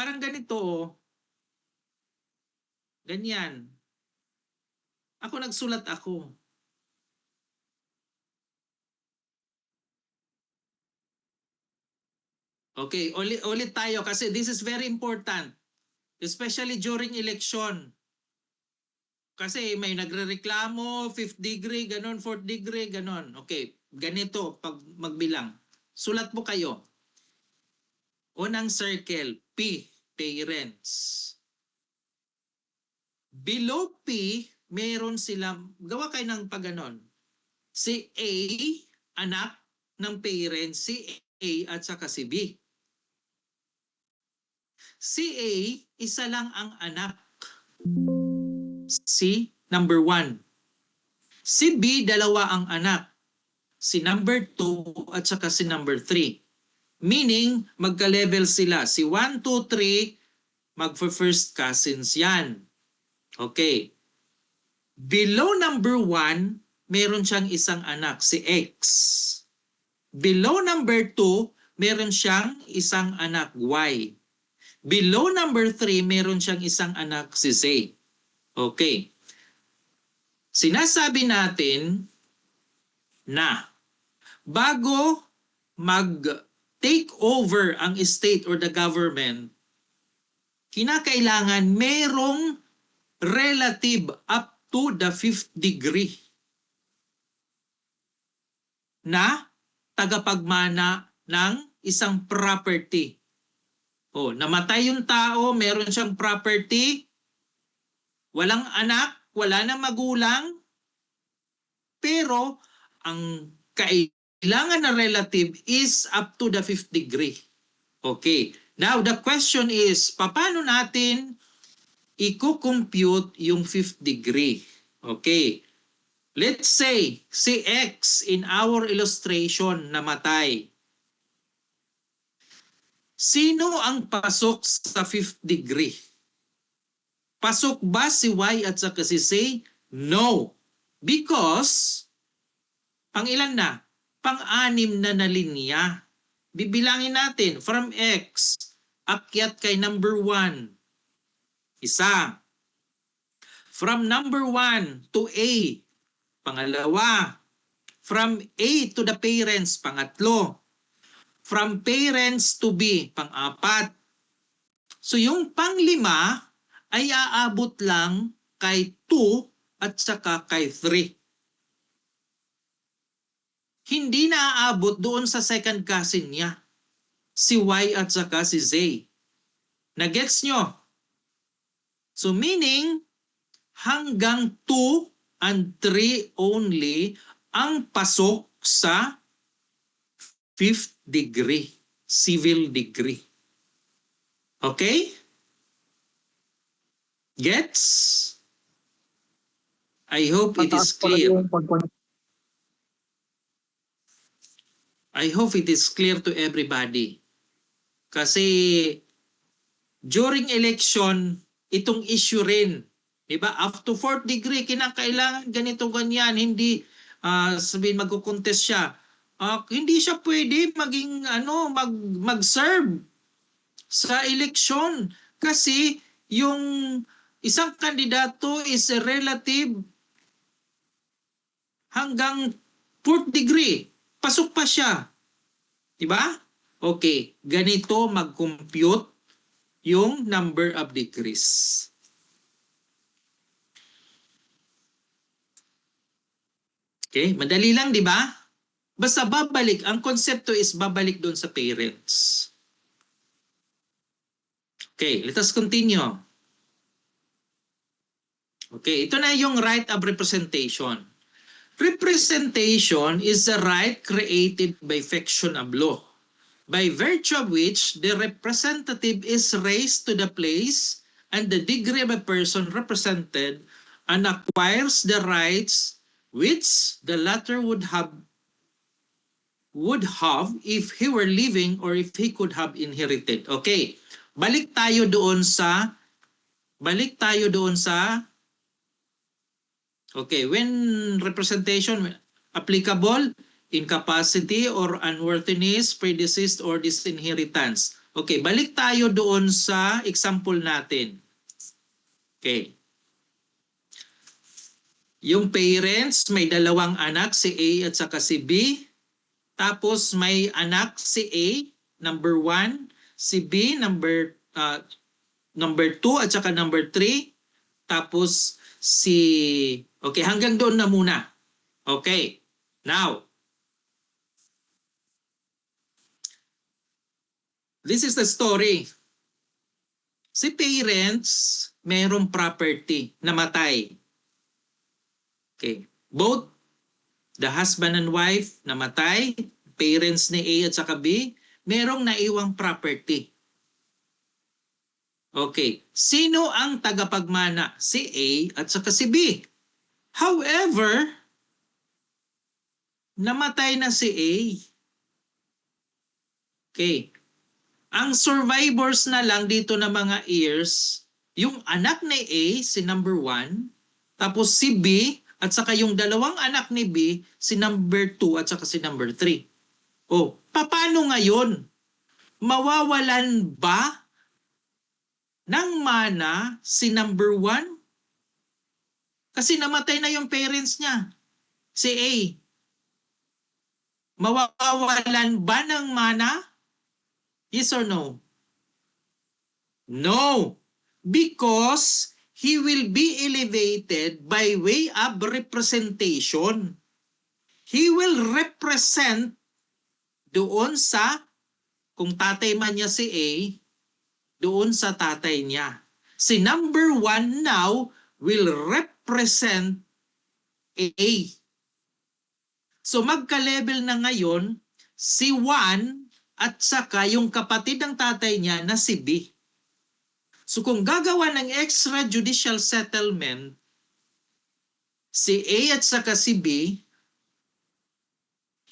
Parang ganito, oh. Ganyan. Ako nagsulat ako. Okay, ulit tayo kasi this is very important. Especially during election. Kasi may nagrereklamo, 5th degree, ganon, 4th degree, ganon. Okay, ganito pag magbilang. Sulat mo kayo. Unang circle, P, parents. Below P, meron silang, gawa kayo ng pagganon. Si A, anak ng parents, si A at saka si B. Si A, isa lang ang anak. Si number 1. Si B, dalawa ang anak. Si number 2 at saka si number 3. Meaning, magka-level sila. Si 1, 2, 3, magfa-first cousins yan. Okay. Below number 1, meron siyang isang anak, si X. Below number 2, meron siyang isang anak, Y. Below number 3, meron siyang isang anak, si Z. Okay. Sinasabi natin na bago mag-take over ang state or the government, kinakailangan merong relative up to the 5th degree na tagapagmana ng isang property. O, namatay yung tao, meron siyang property, walang anak, wala na magulang, pero ang kailangan na relative is up to the 5th degree. Okay. Now, the question is, paano natin i-compute yung 5th degree? Okay. Let's say, si X in our illustration namatay. Sino ang pasok sa 5th degree? Pasok ba si Y at saka si Z? No. Because, pang ilan na? Pang-anim na linya. Bibilangin natin from X, akyat kay number 1. Isa. From number 1 to A, pangalawa. From A to the parents, pangatlo. From parents to B, pang-apat. So yung pang-5 ay aabot lang kay 2 at saka kay 3. Hindi na aabot doon sa second cousin niya, si Y at saka si Z. Nagets nyo? So meaning, hanggang 2 and 3 only ang pasok sa 5th degree, civil degree. Okay? Gets? I hope it is clear. I hope it is clear to everybody. Kasi during election, itong issue rin. Diba? Up to 4th degree, kinakailangan ganito ganyan. Hindi sabihin magkukontest siya. Hindi siya pwede maging mag-serve sa election. Kasi yung isang kandidato is a relative hanggang 4th degree. Pasok pa siya. Diba? Okay. Ganito mag-compute yung number of degrees. Okay. Madali lang, diba? Basta babalik. Ang konsepto is babalik doon sa parents. Okay. Let us continue. Okay. Ito na yung right of representation. Representation is a right created by fiction of law, by virtue of which the representative is raised to the place and the degree of a person represented and acquires the rights which the latter would have if he were living or if he could have inherited. Okay, balik tayo doon sa okay, when representation applicable, incapacity or unworthiness, predeceased or disinheritance. Okay, balik tayo doon sa example natin. Okay. Yung parents, may dalawang anak, si A at saka si B. Tapos may anak si A, number 1, si B, number 2 at saka number 3. Tapos okay, hanggang doon na muna. Okay. Now, this is the story. Si parents, mayroong property, namatay. Okay. Both the husband and wife, namatay. Parents ni A at saka B, mayroong naiwang property. Okay. Sino ang tagapagmana? Si A at saka si B. However, namatay na si A. Okay. Ang survivors na lang dito na mga heirs, yung anak ni A, si number 1, tapos si B, at saka yung dalawang anak ni B, si number 2 at saka si number 3. Oh, paano ngayon? Mawawalan ba ng mana si number 1? Kasi namatay na yung parents niya, si A. Mawawalan ba ng mana? Yes or no? No, because he will be elevated by way of representation. He will represent doon sa, kung tatay man niya si A, doon sa tatay niya. Si number 1 now will represent A. So magka-level na ngayon si 1 at saka yung kapatid ng tatay niya na si B. So kung gagawa ng extrajudicial settlement, si A at saka si B,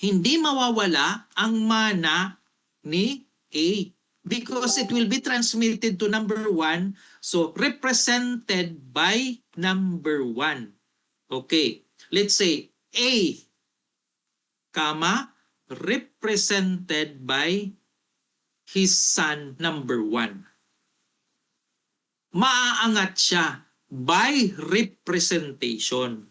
hindi mawawala ang mana ni A because it will be transmitted to number 1, so represented by number 1. Okay, let's say A, represented by his son number 1. Maaangat siya by representation.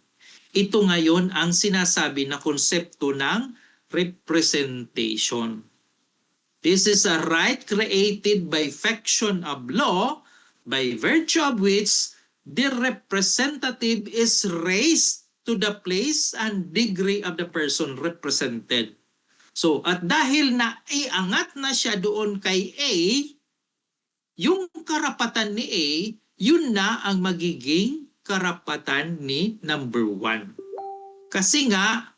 Ito ngayon ang sinasabi na konsepto ng representation. This is a right created by fiction of law, by virtue of which the representative is raised to the place and degree of the person represented. So, at dahil na iangat na siya doon kay A, yung karapatan ni A, yun na ang magiging karapatan ni number 1. Kasi nga,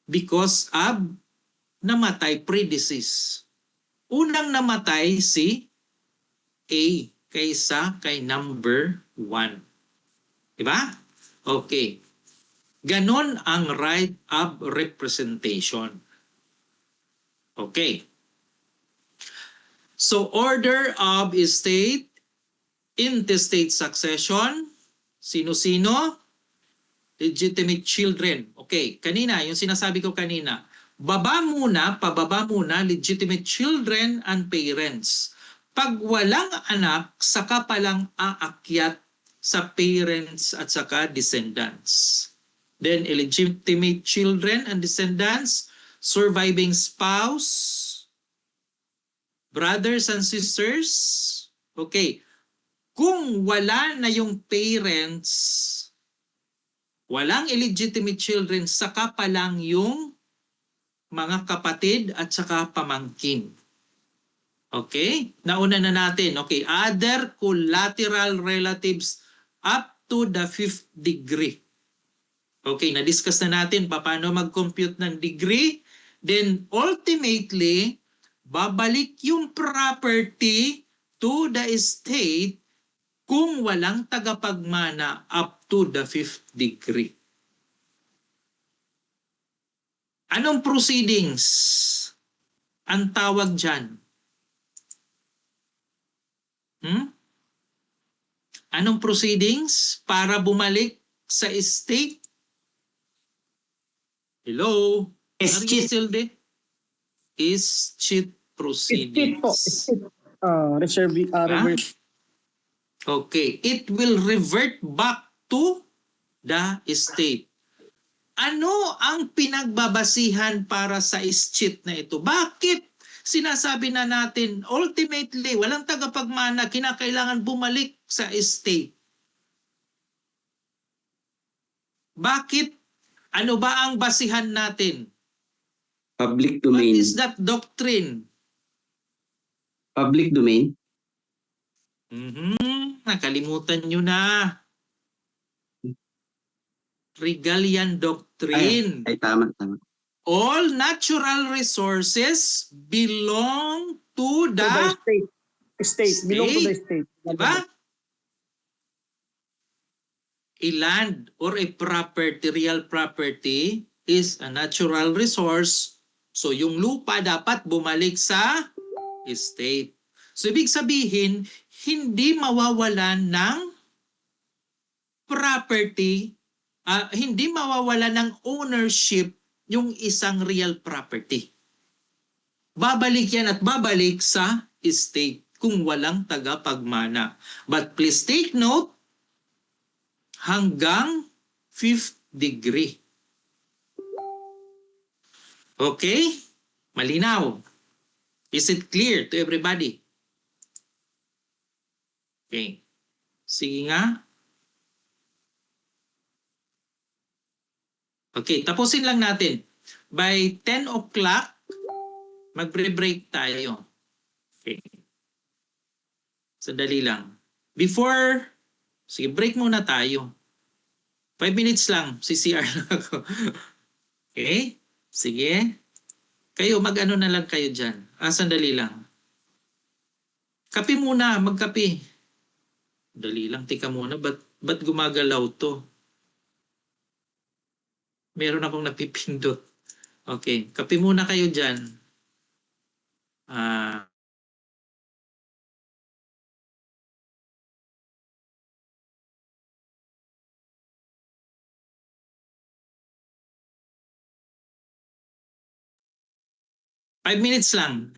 because of namatay predeceased. Unang namatay si A kaysa kay number 1. Diba? Okay. Ganon ang right of representation. Okay. So, order of estate, intestate succession, sino-sino? Legitimate children. Okay, kanina, yung sinasabi ko kanina, pababa muna, legitimate children and parents. Pag walang anak, saka palang aakyat sa parents at saka descendants. Then, illegitimate children and descendants, surviving spouse, brothers and sisters. Okay, kung wala na yung parents, walang illegitimate children, saka pa lang yung mga kapatid at saka pamangkin. Okay? Nauna na natin. Okay, other collateral relatives up to the 5th degree. Okay, na-discuss na natin paano mag-compute ng degree. Then ultimately, babalik yung property to the estate kung walang tagapagmana up to the 5th degree. Anong proceedings ang tawag dyan? Anong proceedings para bumalik sa estate? Hello? Escheat. Are you still there? Escheat State po. proceedings. State. Diba? Reverse. Okay, it will revert back to the state. Ano ang pinagbabasihan para sa escheat na ito? Bakit sinasabi na natin ultimately walang tagapagmana, kinakailangan bumalik sa state? Bakit? Ano ba ang basihan natin? Public What domain. is that doctrine? Public domain. Nakalimutan nyo na. Regalian Doctrine. Ay, tama. All natural resources belong to To the the state. State. Belong to the state. diba? A land or a property, real property is a natural resource. So yung lupa dapat bumalik sa state. So ibig sabihin, hindi mawawalan ng property, hindi mawawalan ng ownership yung isang real property. Babalik yan at babalik sa state kung walang tagapagmana. But please take note, hanggang 5th degree. Okay? Malinaw. Is it clear to everybody? Okay. Sige nga. Okay, tapusin lang natin. By 10 o'clock, magbre-break tayo. Okay. Sandali lang. Before, sige, break muna tayo. 5 minutes lang, CCR lang ako. Okay? Sige. Kayo, mag-ano na lang kayo dyan. Sandali lang. Kape muna, magkape. Dali lang, tika muna. Ba't gumagalaw to? Meron akong napipindot. Okay, kape muna kayo dyan. Ah... 5 minutes lang.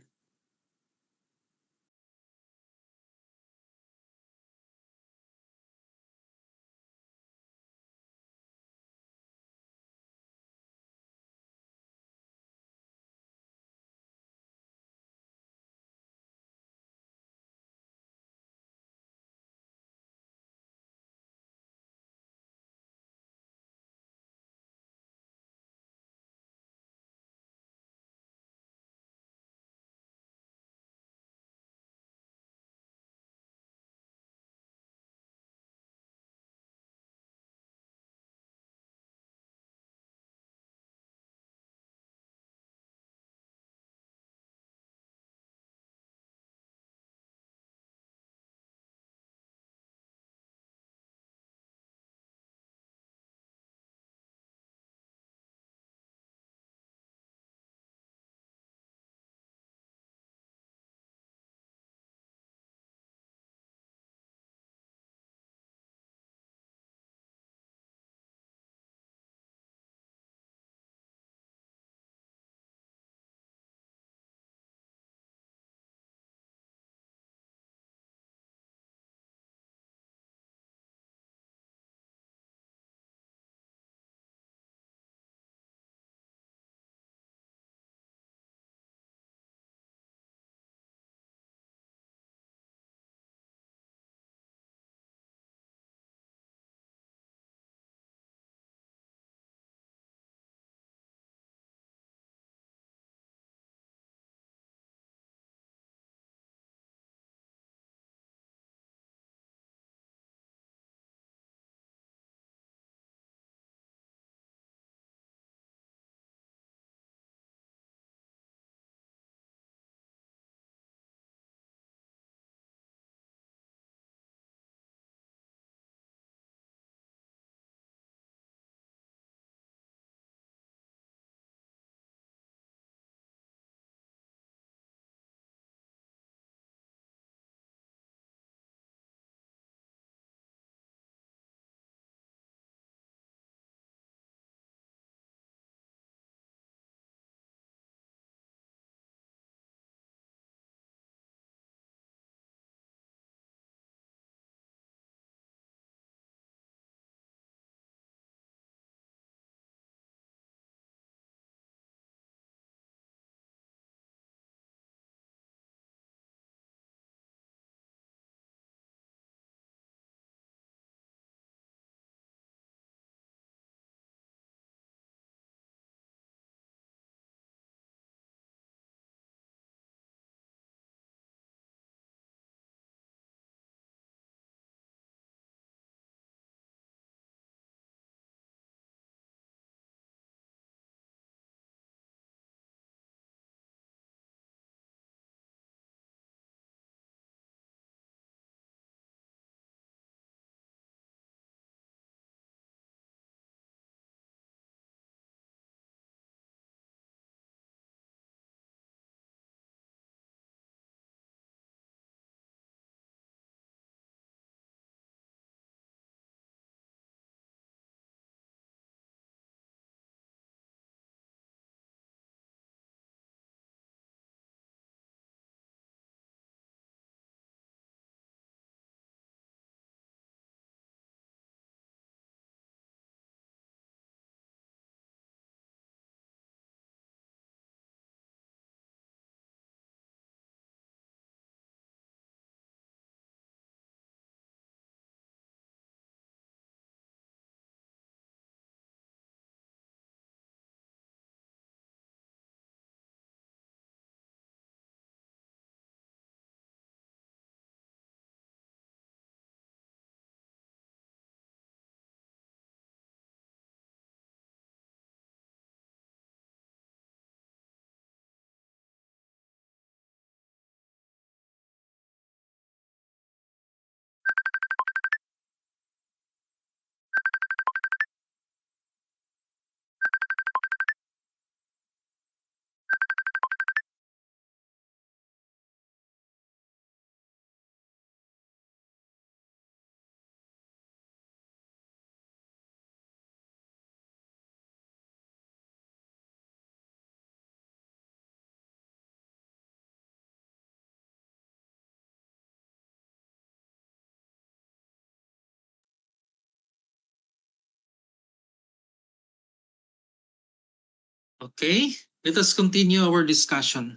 Okay? Let us continue our discussion.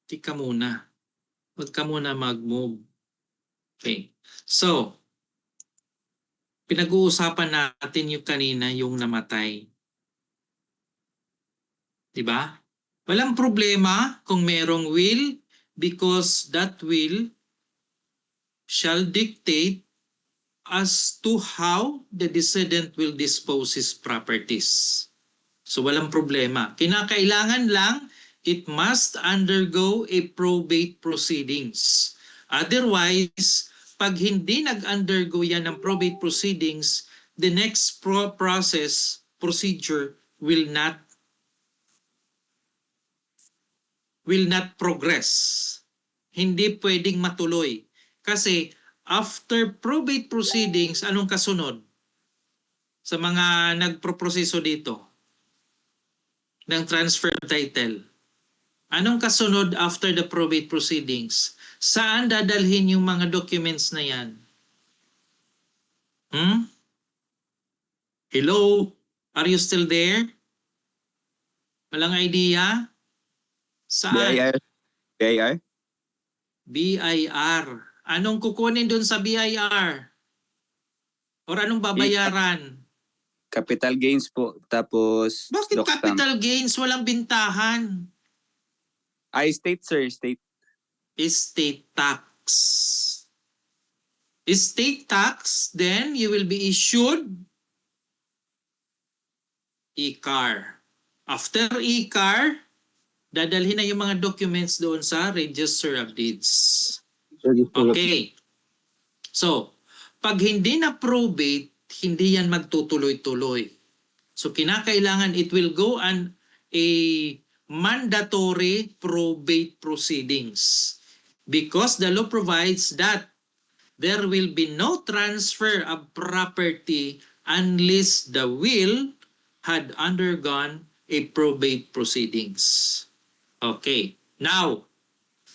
Tika muna. Huwag ka muna mag-move. Okay. So, pinag-uusapan natin yung kanina yung namatay. Diba? Walang problema kung merong will because that will shall dictate as to how the decedent will dispose his properties. So walang problema. Kinakailangan lang it must undergo a probate proceedings. Otherwise, pag hindi nag-undergo yan ng probate proceedings, the next procedure will not progress. Hindi pwedeng matuloy. Kasi after probate proceedings, anong kasunod? Sa mga nagproproseso dito ng transfer title. Anong kasunod after the probate proceedings? Saan dadalhin yung mga documents na yan? Hello? Are you still there? Walang idea? Saan? BIR. BIR. BIR. Anong kukunin dun sa BIR? Or anong babayaran? Capital gains po. Tapos Bakit doc stamp. capital gains? Walang bintahan. Ay, state sir, state. Estate tax. Estate tax, then you will be issued e-car. After e-car, dadalhin na yung mga documents doon sa Register of Deeds. Okay. So, pag hindi na probate, hindi yan magtutuloy-tuloy. So, kinakailangan it will go on a mandatory probate proceedings because the law provides that there will be no transfer of property unless the will had undergone a probate proceedings. Okay. Now,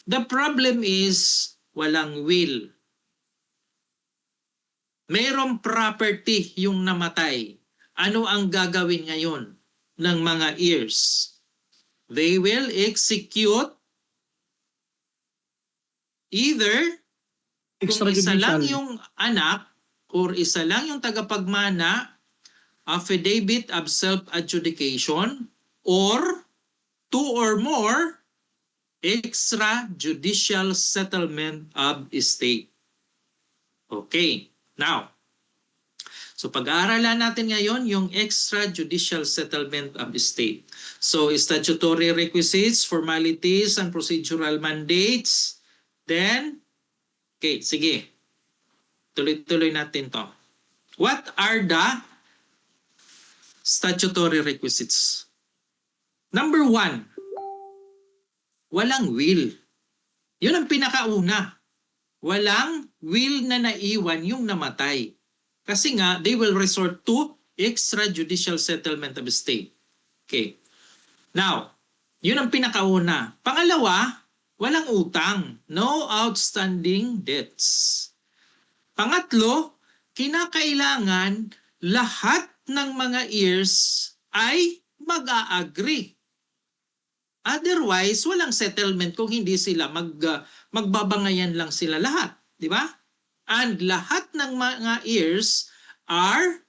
the problem is walang will. Mayroong property yung namatay. Ano ang gagawin ngayon ng mga heirs? They will execute either kung isa lang Extrajudicial. yung anak or isa lang yung tagapagmana, affidavit of self-adjudication, or two or more extrajudicial settlement of estate. Okay. Now, so pag-aaralan natin ngayon yung extrajudicial settlement of estate. So statutory requisites, formalities, and procedural mandates. Then, okay, sige. Tuloy-tuloy natin to. What are the statutory requisites? Number 1, walang will. Yun ang pinakauna. Walang will na naiwan yung namatay. Kasi nga, they will resort to extrajudicial settlement of estate. Okay. Now, yun ang pinakauna. Pangalawa, walang utang. No outstanding debts. Pangatlo, kinakailangan lahat ng mga heirs ay mag-a-agree. Otherwise, walang settlement kung hindi sila magbabangayan lang sila lahat. Di ba? And lahat ng mga heirs are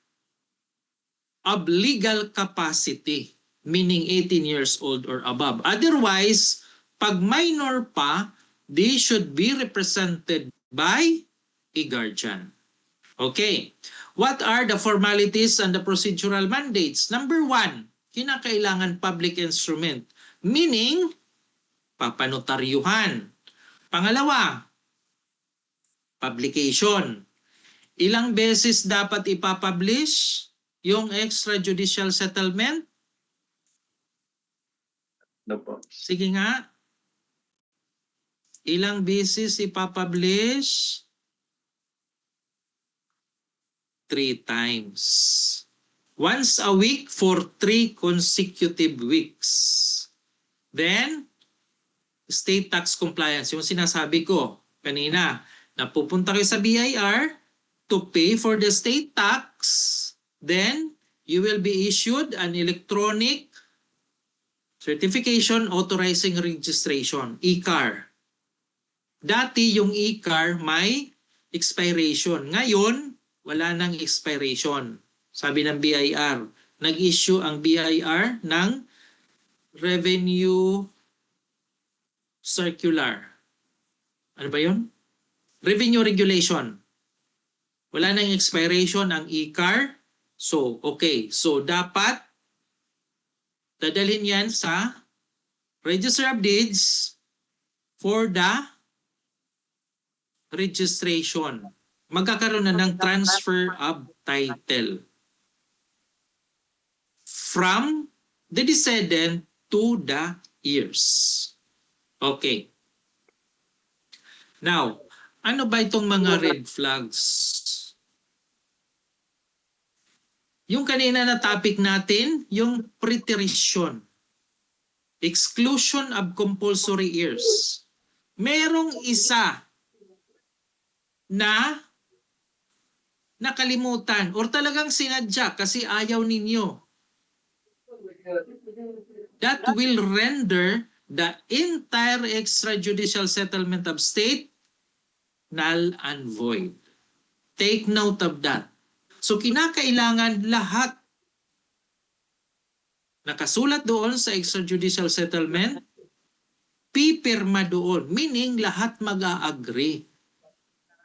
of legal capacity, meaning 18 years old or above. Otherwise, pag minor pa, they should be represented by a guardian. Okay. What are the formalities and the procedural mandates? Number 1, kinakailangan public instrument, meaning papanotaryuhan. Pangalawa, publication. Ilang beses dapat ipapublish yung extrajudicial settlement? No po. Sige nga. Ilang beses ipapublish? 3 times. Once a week for 3 consecutive weeks. Then, state tax compliance. Yung sinasabi ko kanina, na pupunta kayo sa BIR, to pay for the state tax, then you will be issued an electronic certification authorizing registration, e-car. Dati yung e-car may expiration. Ngayon, wala nang expiration. Sabi ng BIR. Nag-issue ang BIR ng Revenue Circular. Ano ba yun? Revenue Regulation. Wala nang expiration ang e-car. So, okay. So, dapat dadalhin yan sa Register of Deeds for the registration. Magkakaroon na ng transfer of title from the decedent to the heirs. Okay. Now, ano ba itong mga red flags? Yung kanina na topic natin, yung preterition. Exclusion of compulsory heirs. Merong isa na nakalimutan or talagang sinadya kasi ayaw ninyo. That will render the entire extrajudicial settlement of state null and void. Take note of that. So kinakailangan lahat nakasulat doon sa extrajudicial settlement, pipirma doon, meaning lahat mag-a-agree.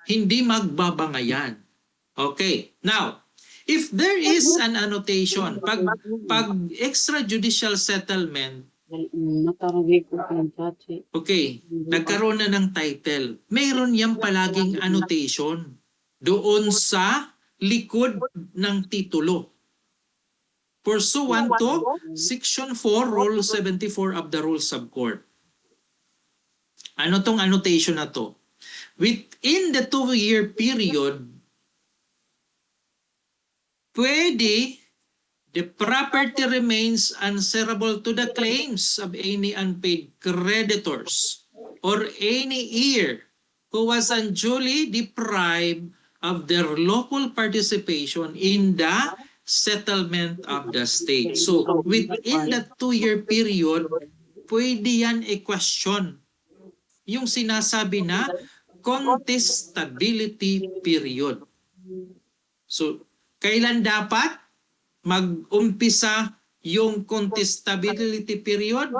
Hindi magbabangayan. Okay. Now, if there is an annotation, pag extrajudicial settlement, okay, nagkaroon na ng title, mayroon yang palaging annotation doon sa likod ng titulo. Pursuant to Section 4, Rule 74 of the Rules of Court. Ano tong annotation na to? Within the 2-year period, pwede the property remains answerable to the claims of any unpaid creditors or any heir who was unduly deprived of their lawful participation in the settlement of the state. So, within the 2-year period, pwede yan i-question. Yung sinasabi na contestability period. So, kailan dapat mag-umpisa yung contestability period?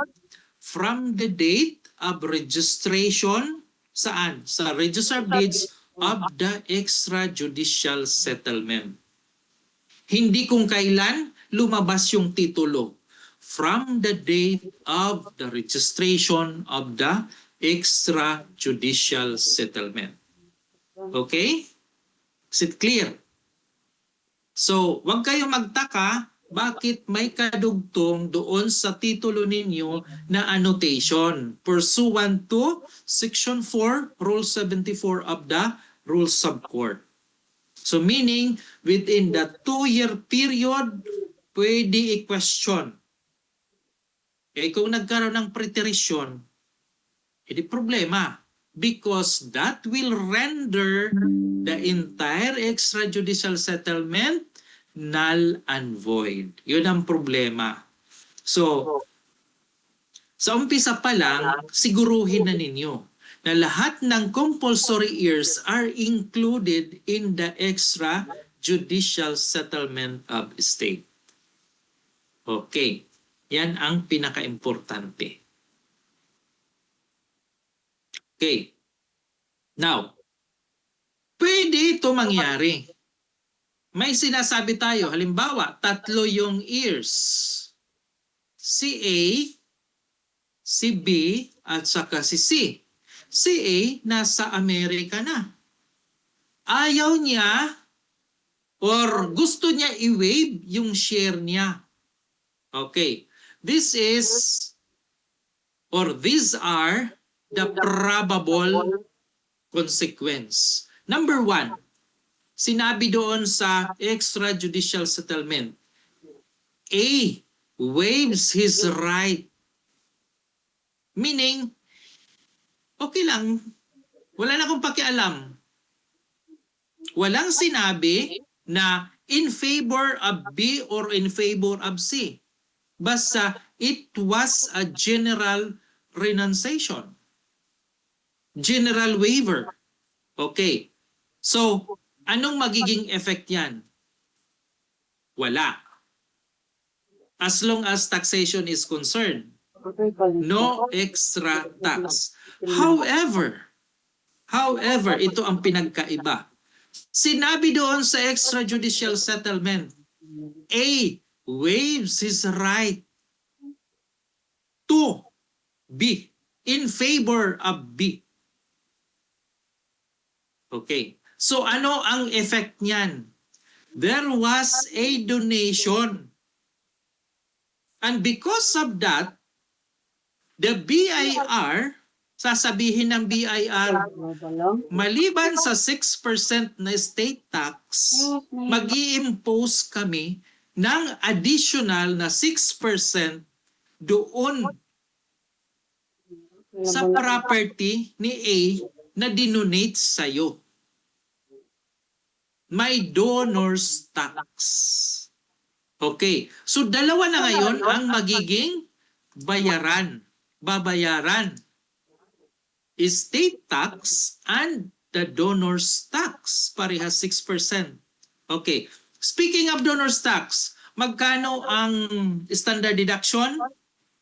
From the date of registration, saan? Sa Register of Deeds of the extrajudicial settlement. Hindi kung kailan lumabas yung titulo. From the date of the registration of the extrajudicial settlement. Okay? Is it clear? So, wag kayo magtaka bakit may kadugtong doon sa titulo ninyo na annotation pursuant to Section 4, Rule 74 of the Rules of Court. So meaning, within the 2-year period, pwede i-question. Eh kung nagkaroon ng preterition, edi problema. Because that will render the entire extrajudicial settlement null and void. Yun ang problema. So, sa umpisa pa lang, siguruhin na ninyo na lahat ng compulsory heirs are included in the extrajudicial settlement of estate. Okay. Yan ang pinaka-importante. Okay. Now, pwede ito mangyari. May sinasabi tayo, halimbawa, 3 yung heirs. Si A, si B, at saka si C. Si A, nasa Amerika na. Ayaw niya or gusto niya i-waive yung share niya. Okay. This is or these are the probable consequence. Number 1, sinabi doon sa extrajudicial settlement, A waives his right. Meaning, okay lang, wala na akong pakialam. Walang sinabi na in favor of B or in favor of C. Basta it was a general renunciation. General waiver. Okay. So, anong magiging effect yan? Wala. As long as taxation is concerned, no extra tax. However, ito ang pinagkaiba. Sinabi doon sa extrajudicial settlement, A waives his right to B in favor of B. Okay. So ano ang effect niyan? There was a donation. And because of that, the BIR, sasabihin ng BIR, maliban sa 6% na state tax, mag-i-impose kami ng additional na 6% doon sa property ni A na dinonate sa'yo. May donor's tax. Okay. So dalawa na ngayon ang magiging babayaran. Estate tax and the donor's tax. Parehas 6%. Okay. Speaking of donor's tax, magkano ang standard deduction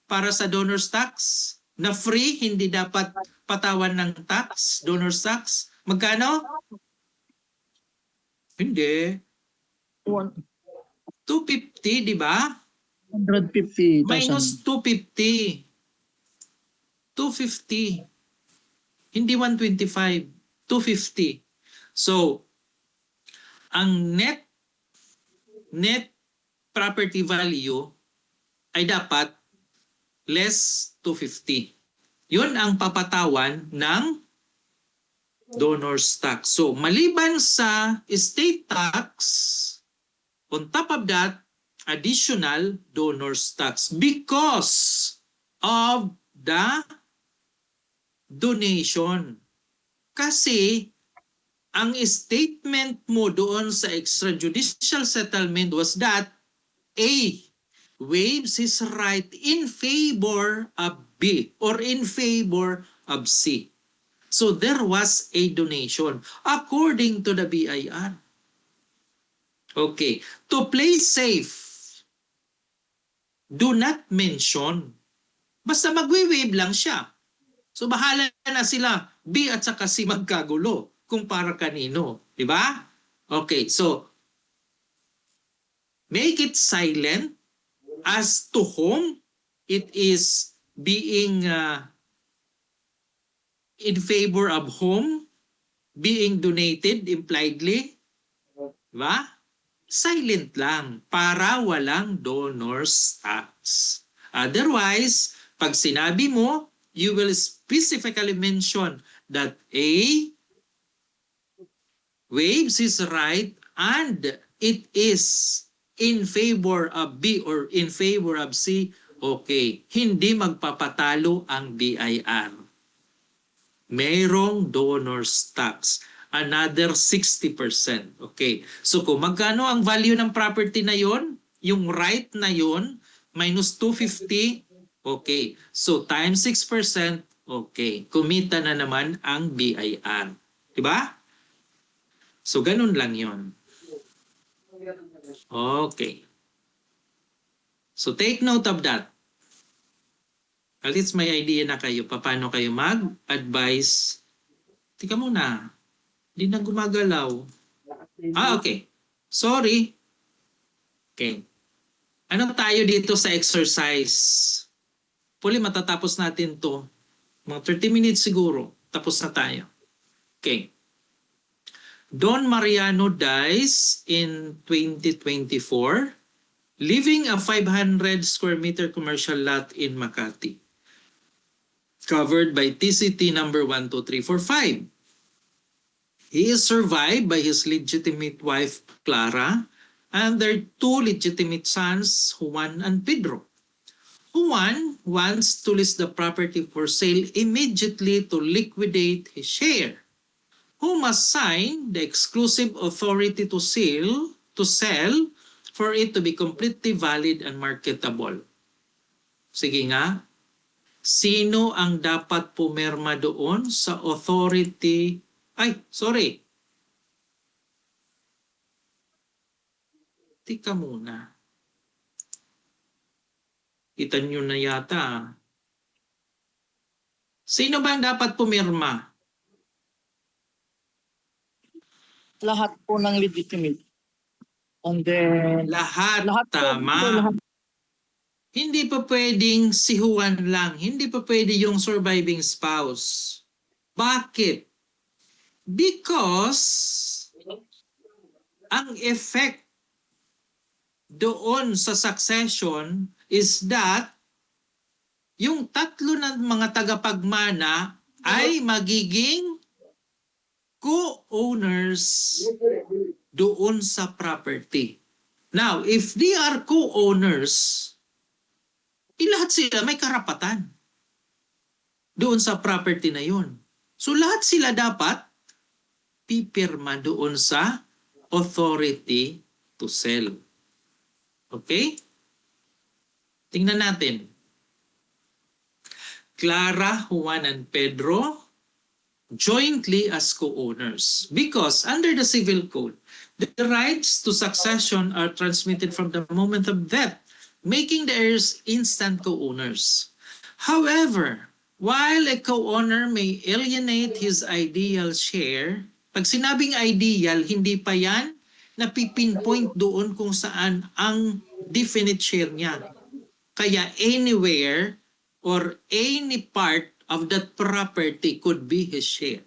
para sa donor's tax? Na free, hindi dapat patawan ng tax, donor's tax. Magkano? Hindi. 250, di ba? 150,000. Minus 250. 250. Hindi 125. 250. So, ang net property value ay dapat less 250. Yun ang papatawan ng donor's tax. So, maliban sa estate tax, on top of that, additional donor's tax because of the donation. Kasi, ang statement mo doon sa extrajudicial settlement was that A waives his right in favor of B or in favor of C. So there was a donation according to the BIR. Okay. To play safe, do not mention. Basta magwe-waive lang siya. So bahala na sila B at saka C magkagulo kung para kanino. Diba? Okay. So make it silent as to whom it is being in favor of whom, being donated impliedly. Diba? Silent lang para walang donor's tax. Otherwise, pag sinabi mo, you will specifically mention that A waives his right and it is in favor of B or in favor of C, okay, hindi magpapatalo ang BIR. Mayroong donor's tax. Another 60%. Okay. So kung magkano ang value ng property na yon, yung right na yon, minus 250, okay. So times 6%, okay. Kumita na naman ang BIR. Diba? So ganun lang yon. Okay. So take note of that. At least may idea na kayo paano kayo mag-advise. Tika muna. Hindi na gumagalaw. Okay. Sorry. Okay. Ano tayo dito sa exercise? Puli matatapos natin to. Mga 30 minutes siguro. Tapos na tayo. Okay. Don Mariano dies in 2024, leaving a 500 square meter commercial lot in Makati, covered by TCT number 12345. He is survived by his legitimate wife, Clara, and their two legitimate sons, Juan and Pedro. Juan wants to list the property for sale immediately to liquidate his share. who must sign the exclusive authority to sell for it to be completely valid and marketable. Sige nga, sino ang dapat pumirma doon sa authority? Tika muna. Kita nyo na yata. Sino ba ang dapat pumirma? Lahat po ng legitimate. And then, Lahat, lahat po, tama. lahat. Hindi pa pwedeng si Juan lang. Hindi pa pwede yung surviving spouse. Bakit? Because ang effect doon sa succession is that yung tatlo ng mga tagapagmana ay magiging co-owners doon sa property. Now, if they are co-owners, lahat sila may karapatan doon sa property na yun. So lahat sila dapat pipirma doon sa authority to sell. Okay? Tingnan natin. Clara, Juan, and Pedro jointly as co-owners because under the civil code, the rights to succession are transmitted from the moment of death, making the heirs instant co-owners. However, while a co-owner may alienate his ideal share, pag sinabing ideal, hindi pa yan napipinpoint doon kung saan ang definite share niya. Kaya anywhere or any part of that property could be his share.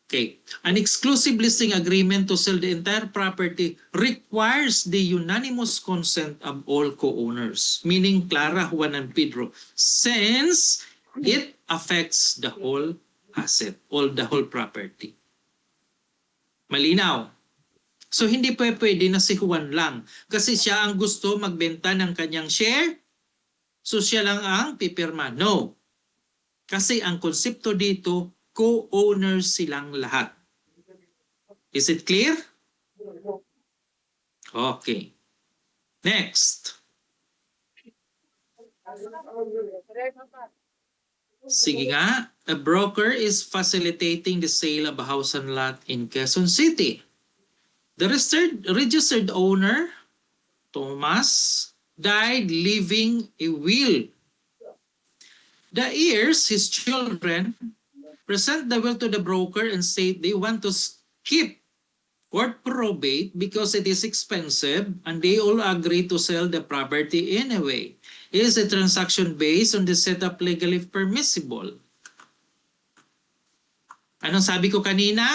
Okay. An exclusive listing agreement to sell the entire property requires the unanimous consent of all co-owners, meaning Clara, Juan, and Pedro, since it affects the whole asset, the whole property. Malinaw. So hindi pwede na si Juan lang kasi siya ang gusto magbenta ng kanyang share, so siya lang ang pipirma. No. Kasi ang konsepto dito, co-owners silang lahat. Is it clear? Okay. Next. Sige nga, a broker is facilitating the sale of a house and lot in Quezon City. The registered owner, Thomas, died leaving a will. The heirs, his children, present the will to the broker and state they want to skip court probate because it is expensive and they all agree to sell the property anyway. Is a transaction based on the setup legally permissible? Anong sabi ko kanina?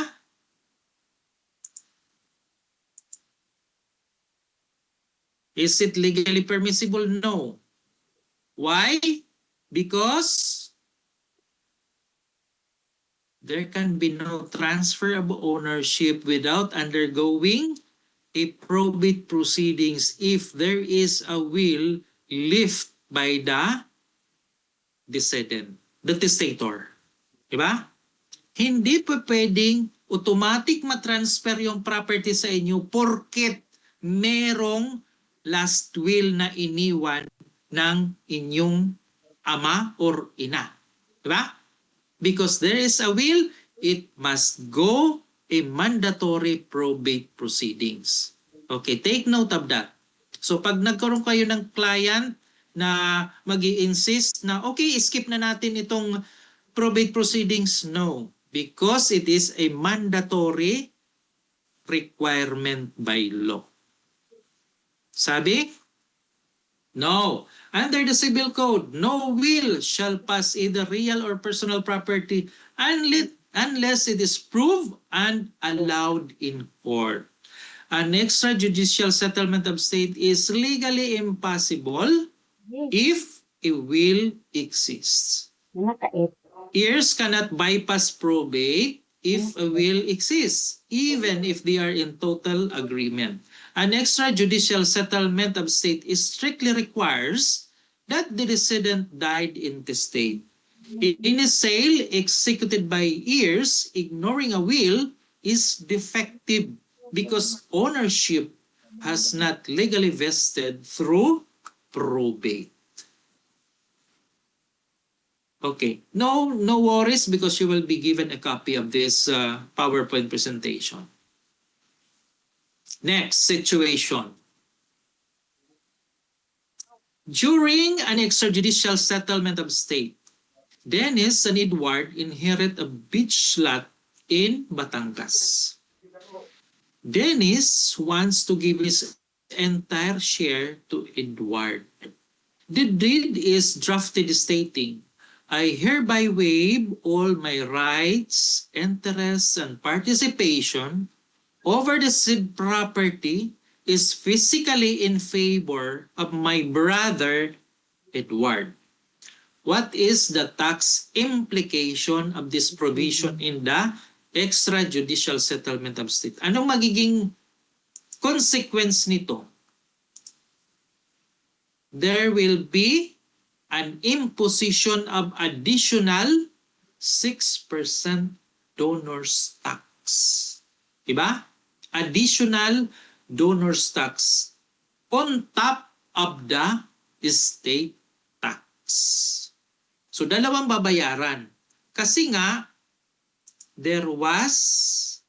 Is it legally permissible? No. Why? Because there can be no transfer of ownership without undergoing a probate proceedings if there is a will left by the decedent, the testator. Diba? Hindi pa pwedeng automatic matransfer yung property sa inyo porket merong last will na iniwan ng inyong ama or ina. Diba? Because there is a will, it must go a mandatory probate proceedings. Okay, take note of that. So pag nagkaroon kayo ng client na mag-i-insist na okay, skip na natin itong probate proceedings, no. Because it is a mandatory requirement by law. Sabi? No. Under the civil code, no will shall pass either real or personal property unless it is proved and allowed in court. An extrajudicial settlement of state is legally impossible if a will exists. Heirs cannot bypass probate if a will exists, even if they are in total agreement. An extrajudicial settlement of state strictly requires that the decedent died intestate. In a sale executed by heirs, ignoring a will is defective because ownership has not legally vested through probate. Okay, no worries because you will be given a copy of this PowerPoint presentation. Next situation. During an extrajudicial settlement of state, Dennis and Edward inherit a beach lot in Batangas. Dennis wants to give his entire share to Edward. The deed is drafted stating, I hereby waive all my rights, interests, and participation over the said property is physically in favor of my brother Edward. What is the tax implication of this provision in the extrajudicial settlement of state? Anong magiging consequence nito? There will be an imposition of additional 6% donor's tax. Diba? Additional donor's tax on top of the estate tax. So dalawang babayaran. Kasi nga, there was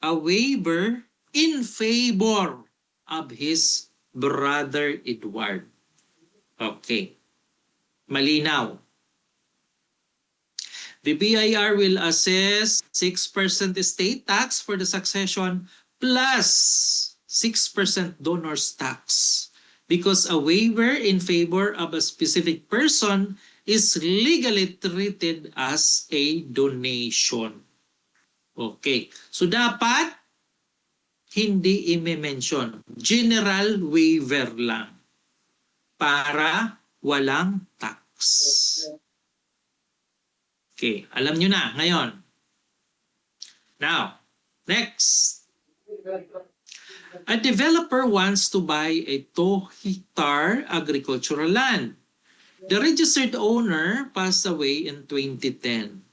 a waiver in favor of his brother Edward. Okay. Malinaw. The BIR will assess 6% estate tax for the succession plus 6% donor's tax because a waiver in favor of a specific person is legally treated as a donation. Okay. So dapat hindi i-mention. General waiver lang para walang tax. Okay, alam nyo na ngayon. Now, next. A developer wants to buy a 2-hectare agricultural land. The registered owner passed away in 2010.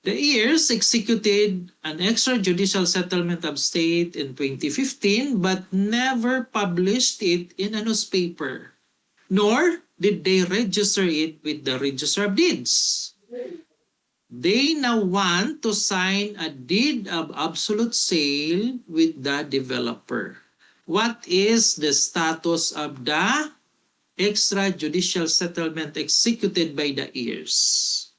The heirs executed an extrajudicial settlement of state in 2015 but never published it in a newspaper, nor did they register it with the Register of Deeds. They now want to sign a deed of absolute sale with the developer. What is the status of the extrajudicial settlement executed by the heirs?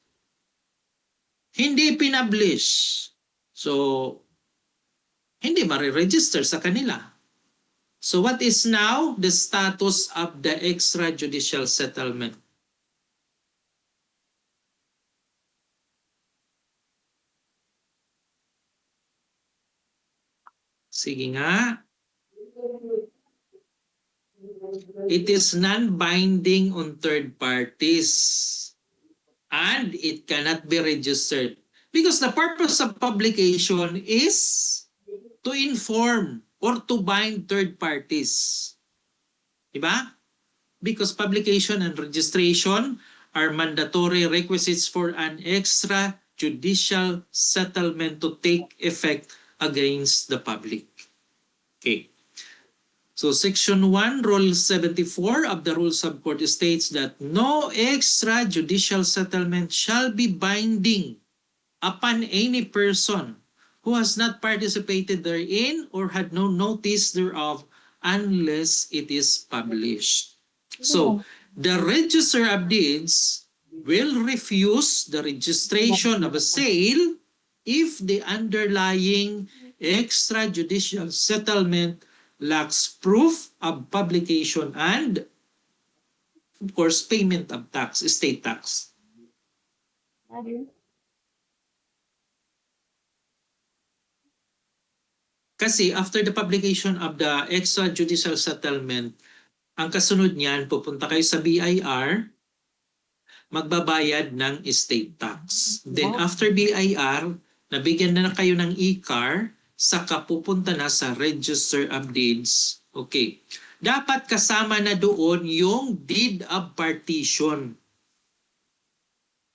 Hindi pinablish. So, hindi mariregister sa kanila. So, what is now the status of the extrajudicial settlement? Sige nga. It is non-binding on third parties and it cannot be registered because the purpose of publication is to inform or to bind third parties. Diba? Because publication and registration are mandatory requisites for an extrajudicial settlement to take effect against the public. Okay. So Section 1, Rule 74 of the Rules of Court states that no extrajudicial settlement shall be binding upon any person who has not participated therein or had no notice thereof unless it is published. So the Register of Deeds will refuse the registration of a sale if the underlying extrajudicial settlement lacks proof of publication and, of course, payment of tax, estate tax. Kasi after the publication of the extrajudicial settlement, ang kasunod niyan, pupunta kayo sa BIR, magbabayad ng estate tax. Then after BIR, nabigyan na kayo ng e-car, saka pupunta na sa Register of Deeds. Okay. dapat kasama na doon yung deed of partition.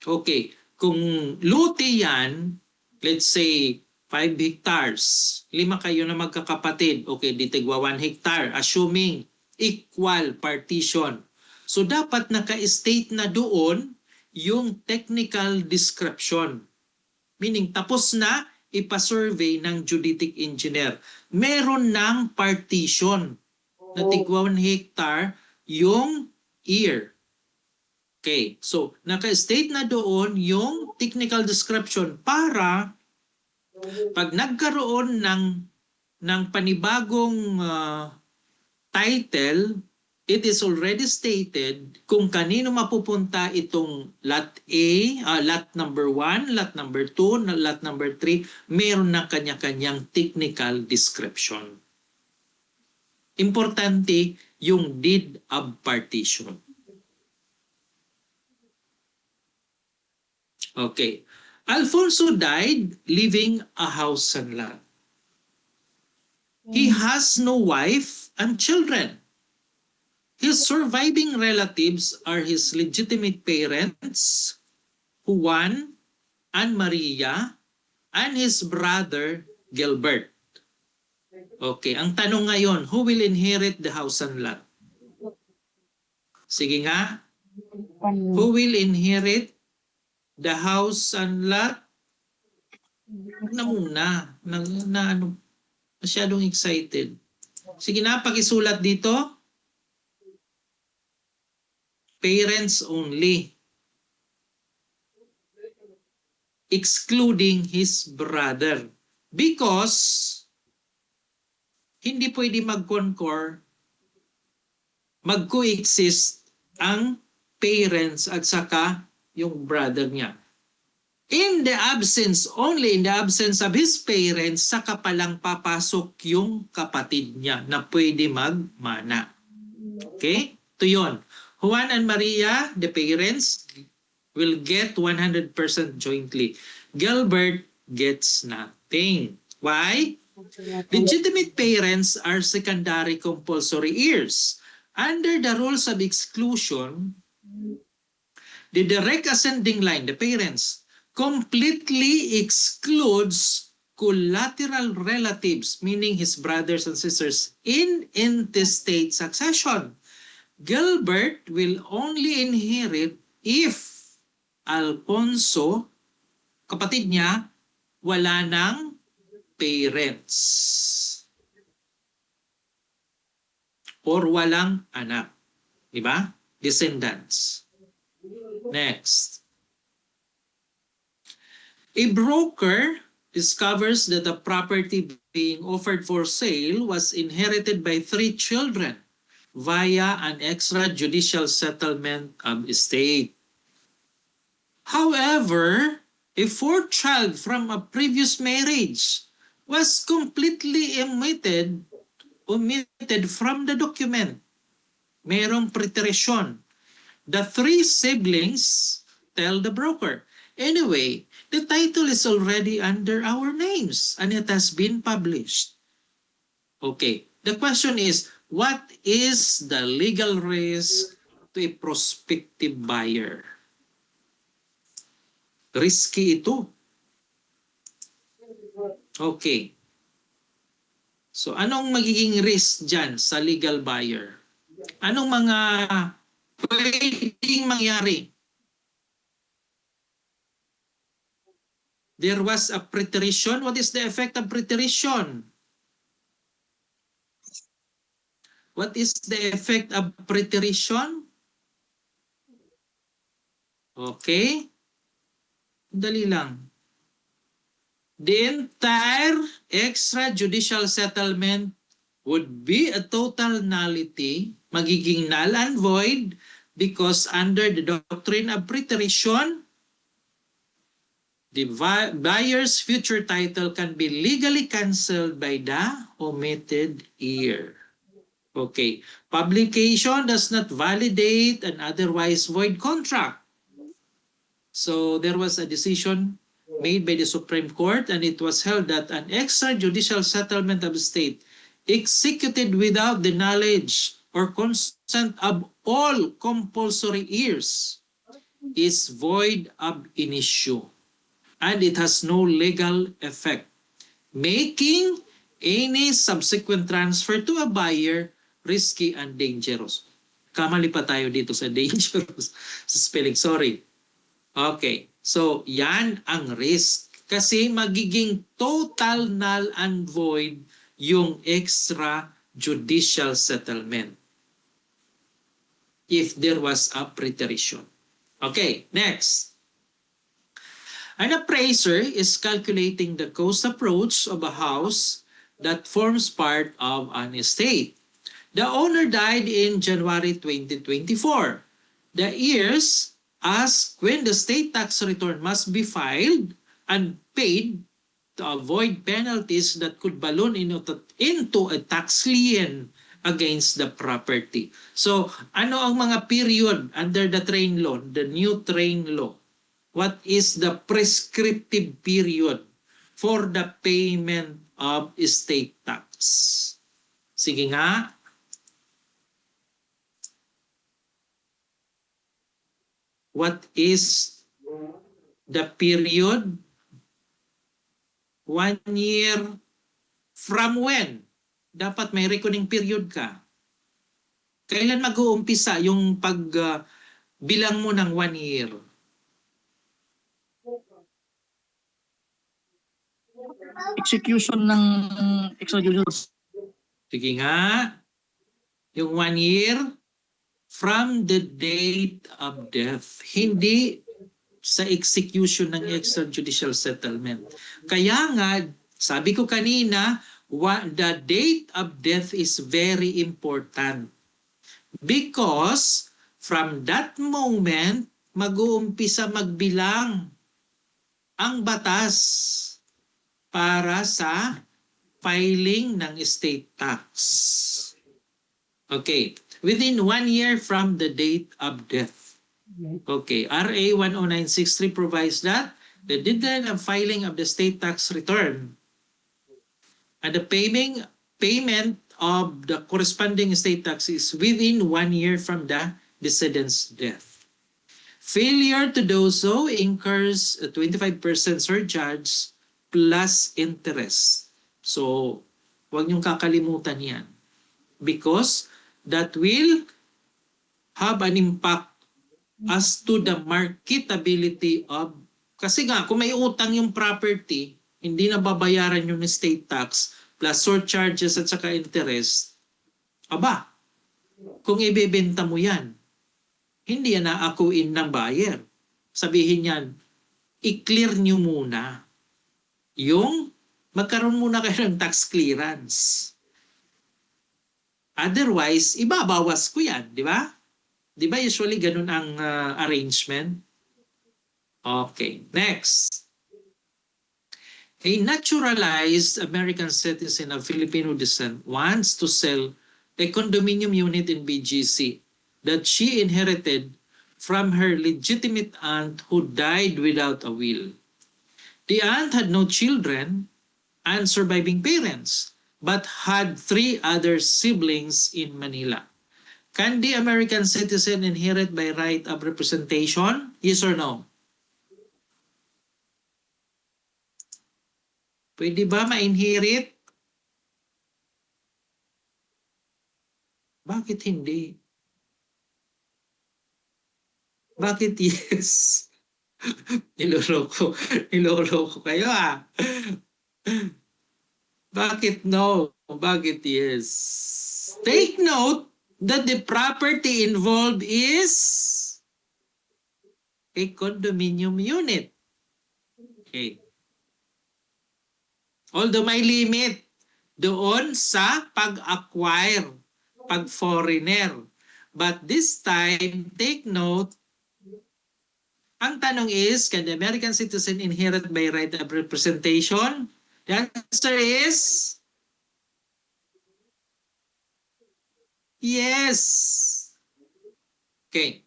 Okay, kung lote yan, let's say 5 hectares, 5 kayo na magkakapatid, okay, di tigwa 1 hectare, assuming equal partition. So dapat naka-state na doon yung technical description. Meaning tapos na ipa-survey ng geodetic engineer. Meron ng partition na tigwa 1 hectare yung ear. Okay, so naka-state na doon yung technical description para pag nagkaroon ng panibagong title, it is already stated kung kanino mapupunta itong lot A, lot number 1, lot number 2, lot number 3, meron na kanya-kanyang technical description. Importante yung deed of partition. Okay. Alfonso died leaving a house and lot. He has no wife and children. His surviving relatives are his legitimate parents, Juan and Maria, and his brother Gilbert. Okay, ang tanong ngayon, who will inherit the house and lot? Sige nga, who will inherit the house and lot? Na muna, ano, masyadong excited. Sige na, pakisulat dito. Parents only. Excluding his brother. Because hindi pwede mag-concur, mag-coexist ang parents at saka yung brother niya. In the absence, only in the absence of his parents, saka palang papasok yung kapatid niya na pwede magmana. Okay? Ito yun. Juan and Maria, the parents, will get 100% jointly. Gilbert gets nothing. Why? Legitimate parents are secondary compulsory heirs. Under the rules of exclusion, the direct ascending line, the parents, completely excludes collateral relatives, meaning his brothers and sisters, in intestate succession. Gilbert will only inherit if Alfonso, kapatid niya, wala ng parents. Or walang anak. Diba? Descendants. Next. A broker discovers that the property being offered for sale was inherited by 3 children via an extrajudicial settlement of estate. However, a 4th child from a previous marriage was completely omitted from the document. Merong preterisyon. The 3 siblings tell the broker, anyway, the title is already under our names and it has been published. Okay, the question is, what is the legal risk to a prospective buyer? Risky ito. Okay. So, anong magiging risk dyan sa legal buyer? Anong mga pwedeng mangyari? There was a preterition. What is the effect of preterition? What is the effect of preterition? Okay. Dali lang. The entire extrajudicial settlement would be a total nullity, magiging null and void, because under the doctrine of preterition, the buyer's future title can be legally cancelled by the omitted heir. Okay. Publication does not validate an otherwise void contract. So there was a decision made by the Supreme Court and it was held that an extrajudicial settlement of estate executed without the knowledge or consent of all compulsory heirs is void ab initio, and it has no legal effect, making any subsequent transfer to a buyer risky and dangerous. Kamali pa tayo dito sa dangerous sa spelling, sorry. Okay, so yan ang risk. Kasi magiging total null and void yung extrajudicial settlement if there was a preterition. Okay, next. An appraiser is calculating the cost approach of a house that forms part of an estate. The owner died in January 2024. The heirs ask when the state tax return must be filed and paid to avoid penalties that could balloon into a tax lien against the property. So, ano ang mga period under the train law, the new train law? What is the prescriptive period for the payment of estate tax? Sige nga. What is the period? 1 year from when? Dapat may reckoning period ka. Kailan mag-uumpisa yung bilang mo ng 1 year? Execution ng extrajudicial. Sige nga. Yung 1 year from the date of death. Hindi sa execution ng extrajudicial settlement. Kaya nga, sabi ko kanina, the date of death is very important. Because from that moment, mag-uumpisa magbilang ang batas para sa filing ng estate tax. Okay. Within 1 year from the date of death. Okay, RA 10963 provides that the deadline of filing of the state tax return and the payment of the corresponding estate tax is within 1 year from the decedent's death. Failure to do so incurs a 25% surcharge plus interest. So, huwag niyong kakalimutan yan. Because that will have an impact as to the marketability of, kasi nga kung may utang yung property, hindi na babayaran yung estate tax plus surcharges at saka interest, aba, kung ibebenta mo yan, hindi yan naakuin ng buyer. Sabihin yan, i-clear nyo muna yung magkaroon muna kayo ng tax clearance. Otherwise, ibabawas ko yan, di ba? Di ba usually ganun ang arrangement? Okay, next. A naturalized American citizen of Filipino descent wants to sell a condominium unit in BGC that she inherited from her legitimate aunt who died without a will. The aunt had no children and surviving parents, but had 3 other siblings in Manila. Can the American citizen inherit by right of representation? Yes or no? Pwede ba ma-inherit? Bakit hindi? Bakit yes? Niloloko kayo ah. Bakit no? Bakit yes? Take note that the property involved is a condominium unit. Okay. Although may limit doon sa pag-acquire, pag-foreigner. But this time, take note, ang tanong is, can the American citizen inherit by right of representation? The answer is yes. Okay.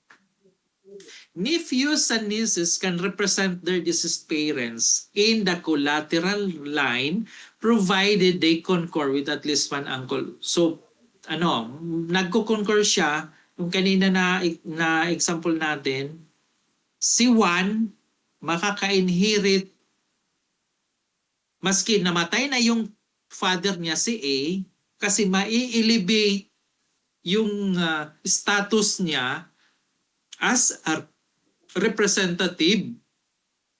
Nephews and nieces can represent their deceased parents in the collateral line provided they concur with at least one uncle. So, nagko-concur siya, yung kanina na example natin, si Juan makaka-inherit maski namatay na yung father niya si A kasi mai-elevate yung status niya as a representative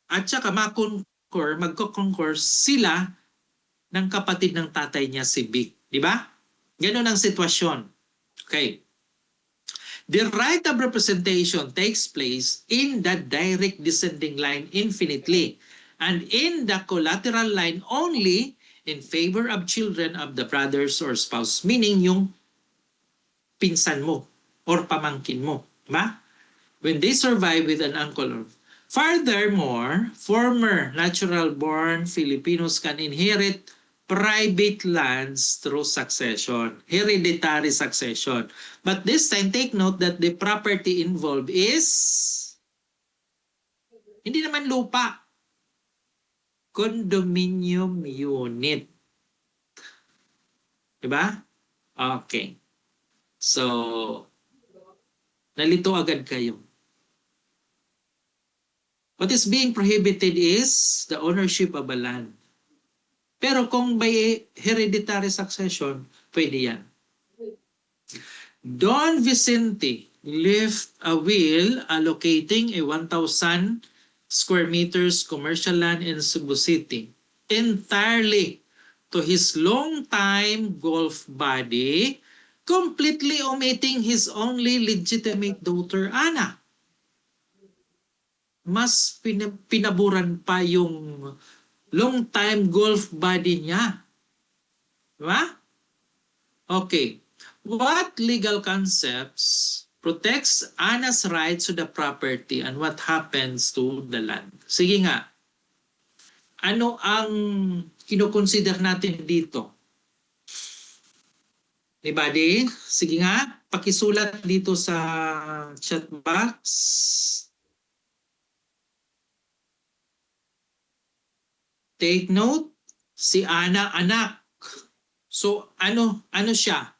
at saka magko-concur sila ng kapatid ng tatay niya si Vic. Di ba? Ganun ang sitwasyon. Okay. The right of representation takes place in the direct descending line infinitely and in the collateral line only in favor of children of the brothers or spouse. Meaning yung pinsan mo or pamangkin mo. Diba? When they survive with an uncle. Furthermore, former natural-born Filipinos can inherit private lands through succession, hereditary succession. But this time, take note that the property involved is hindi naman lupa, condominium unit. Diba? Okay. So, nalito agad kayo. What is being prohibited is the ownership of a land. Pero kung by hereditary succession, pwede yan. Don Vicente left a will allocating a 1,000 square meters commercial land in Cebu City entirely to his long-time golf buddy, completely omitting his only legitimate daughter, Ana. Mas pinaburan pa yung long-time golf buddy niya. Diba? Okay. What legal concepts protects Anna's rights to the property and what happens to the land? Sige nga. Ano ang kinoconsider natin dito? Anybody? Sige nga. Pakisulat dito sa chat box. Take note, si Ana anak. So ano siya?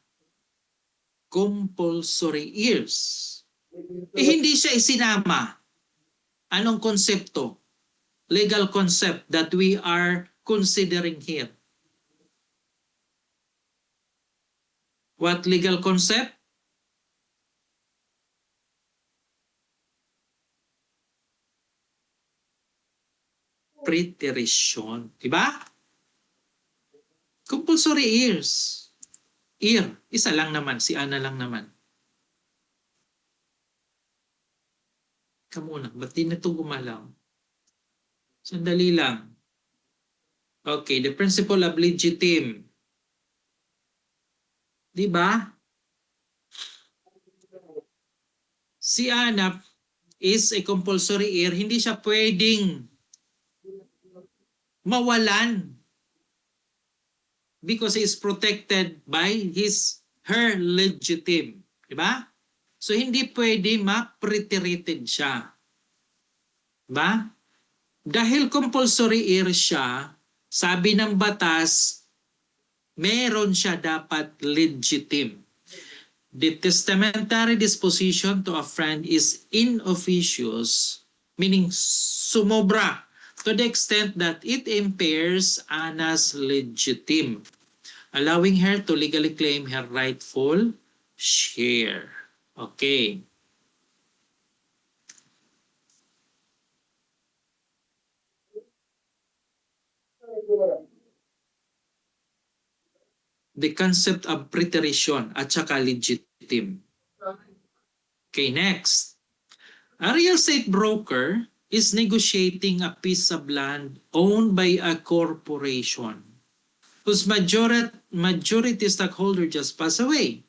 Compulsory heirs. Hindi siya isinama. Anong konsepto? Legal concept that we are considering here. What legal concept? Preterition. Diba? Compulsory heirs. Heir. Isa lang naman. Si Ana lang naman. Kamuna. Ba't di na ito gumalaw? Sandali lang. Okay. The principle of legitim. Diba? Si Ana is a compulsory heir. Hindi siya pwedeng mawalan because he is protected by her legitim. Diba? So, hindi pwede ma-preterited siya. Diba? Dahil compulsory heir siya, sabi ng batas, meron siya dapat legitim. The testamentary disposition to a friend is inofficious, meaning sumobra, to the extent that it impairs Anna's legitim, allowing her to legally claim her rightful share. Okay. The concept of preterition at saka legitim. Okay, next. A real estate broker is negotiating a piece of land owned by a corporation whose majority stockholder just passed away.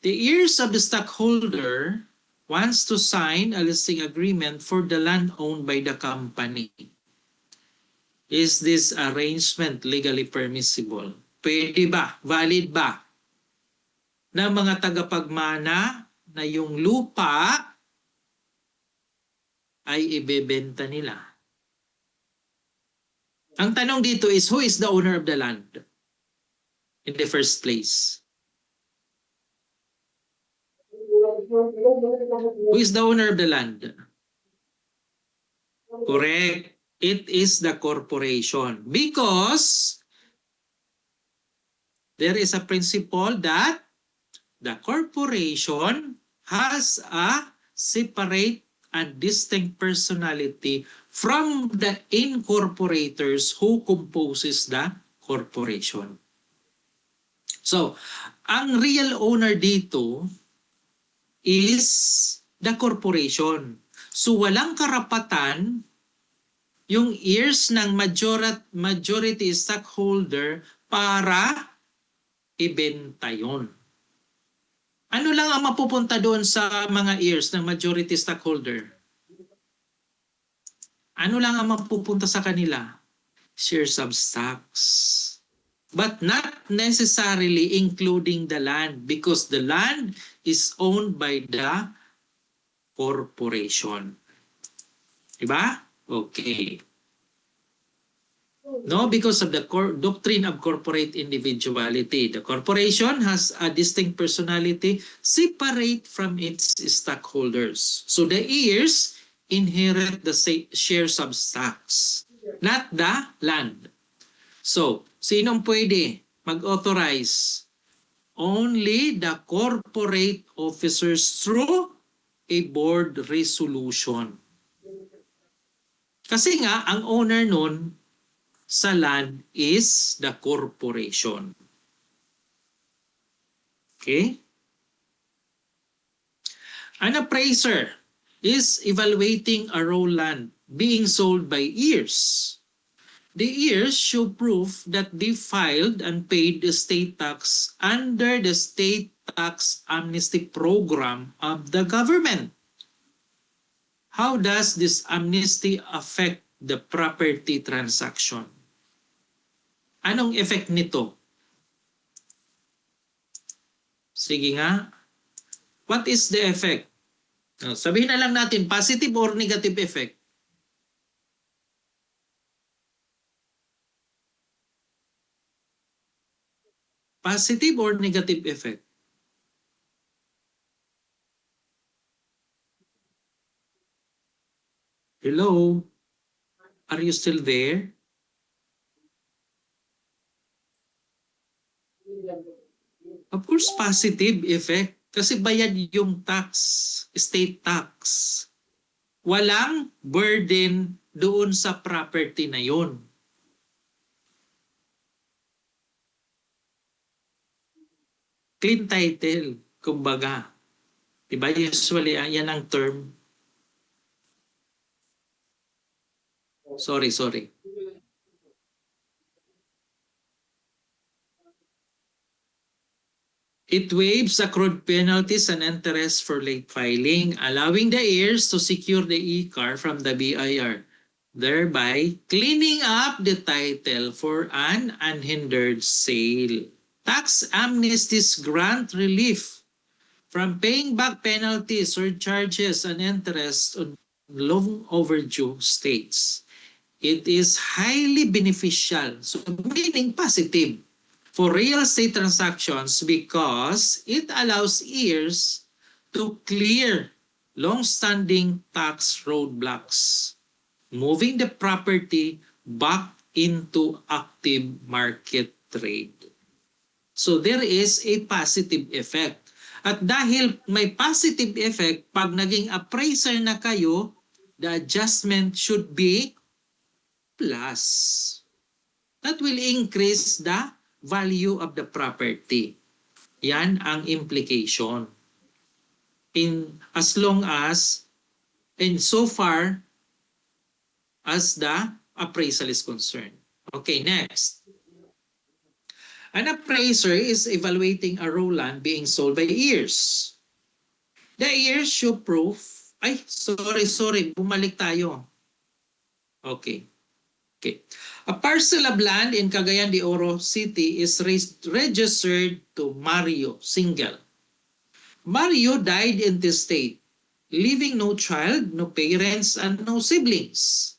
The heirs of the stockholder wants to sign a listing agreement for the land owned by the company. Is this arrangement legally permissible? Pwede ba? Valid ba? Na mga tagapagmana na yung lupa ay ibebenta nila. Ang tanong dito is, who is the owner of the land in the first place? Who is the owner of the land? Correct. It is the corporation. Because there is a principle that the corporation has a separate and distinct personality from the incorporators who composes the corporation. So, ang real owner dito is the corporation. So, walang karapatan yung heirs ng majority stockholder para ibenta yun. Ano lang ang mapupunta doon sa mga heirs ng majority stockholder? Ano lang ang mapupunta sa kanila? Shares of stocks. But not necessarily including the land because the land is owned by the corporation. Diba? Okay. No, because of the doctrine of corporate individuality. The corporation has a distinct personality separate from its stockholders. So the heirs inherit the shares of stocks, not the land. So, sinong pwede mag-authorize? Only the corporate officers through a board resolution. Kasi nga, ang owner nun sa land is the corporation. Okay? An appraiser is evaluating a raw land being sold by heirs. The heirs show proof that they filed and paid the state tax under the state tax amnesty program of the government. How does this amnesty affect the property transaction? Anong effect nito? Sige nga. What is the effect? Sabihin na lang natin, positive or negative effect? Positive or negative effect? Hello? Are you still there? Of course, positive effect. Kasi bayad yung tax, state tax. Walang burden doon sa property na yon. Clean title, kumbaga. Diba? Usually, yan ang term. Sorry. It waives accrued penalties and interest for late filing, allowing the heirs to secure the e-car from the BIR, thereby cleaning up the title for an unhindered sale. Tax amnesties grant relief from paying back penalties or charges and interest on long overdue states. It is highly beneficial, so meaning positive, for real estate transactions because it allows heirs to clear long-standing tax roadblocks, moving the property back into active market trade. So there is a positive effect. At dahil may positive effect, pag naging appraiser na kayo, the adjustment should be plus. That will increase the value of the property. Yan ang implication. As long as, and so far as the appraisal is concerned. Okay, next. An appraiser is evaluating a raw land being sold by heirs. The heirs show proof. Ay, sorry. Bumalik tayo. Okay. A parcel of land in Cagayan de Oro City is registered to Mario, single. Mario died intestate, leaving no child, no parents, and no siblings.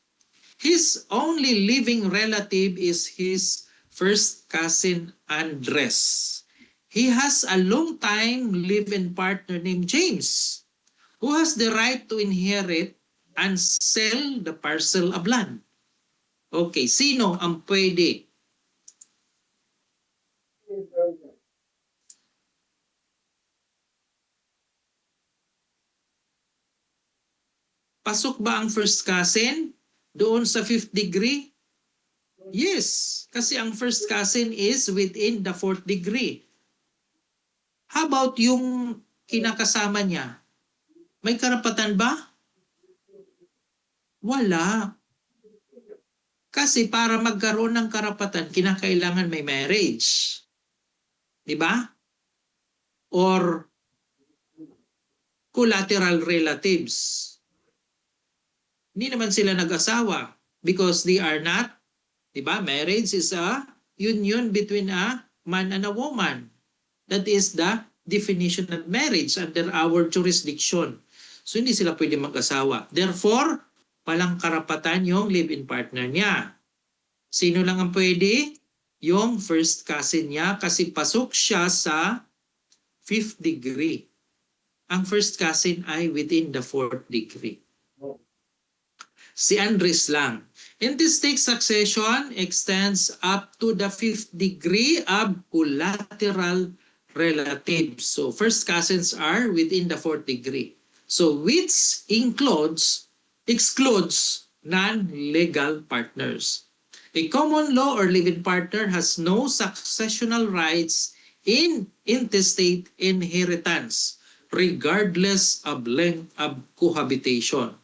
His only living relative is his first cousin Andres. he has a long-time live-in partner named James who has the right to inherit and sell the parcel of land. Okay, sino ang pwede? Pasok ba ang first cousin doon sa fifth degree? Yes, kasi ang first cousin is within the fourth degree. How about yung kinakasama niya? May karapatan ba? Wala. Kasi para magkaroon ng karapatan, kinakailangan may marriage. Di ba? Or collateral relatives. Hindi naman sila nag-asawa because they are not, di ba? Marriage is a union between a man and a woman. That is the definition of marriage under our jurisdiction. So hindi sila pwede mag-asawa. Therefore, walang karapatan yung live-in partner niya. Sino lang ang pwede? Yung first cousin niya kasi pasok siya sa fifth degree. Ang first cousin ay within the fourth degree. Si Andres lang. Intestate succession extends up to the fifth degree of collateral relatives. So first cousins are within the fourth degree. So which excludes non-legal partners. A common law or live-in partner has no successional rights in intestate inheritance regardless of length of cohabitation.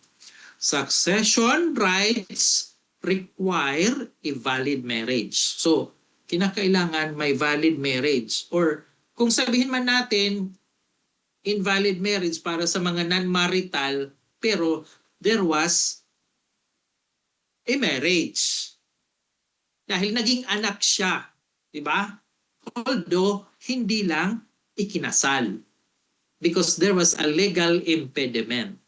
Succession rights require a valid marriage. So, kinakailangan may valid marriage. Or kung sabihin man natin, invalid marriage para sa mga non-marital, pero there was a marriage. Dahil naging anak siya. Diba? Although, hindi lang ikinasal. Because there was a legal impediment.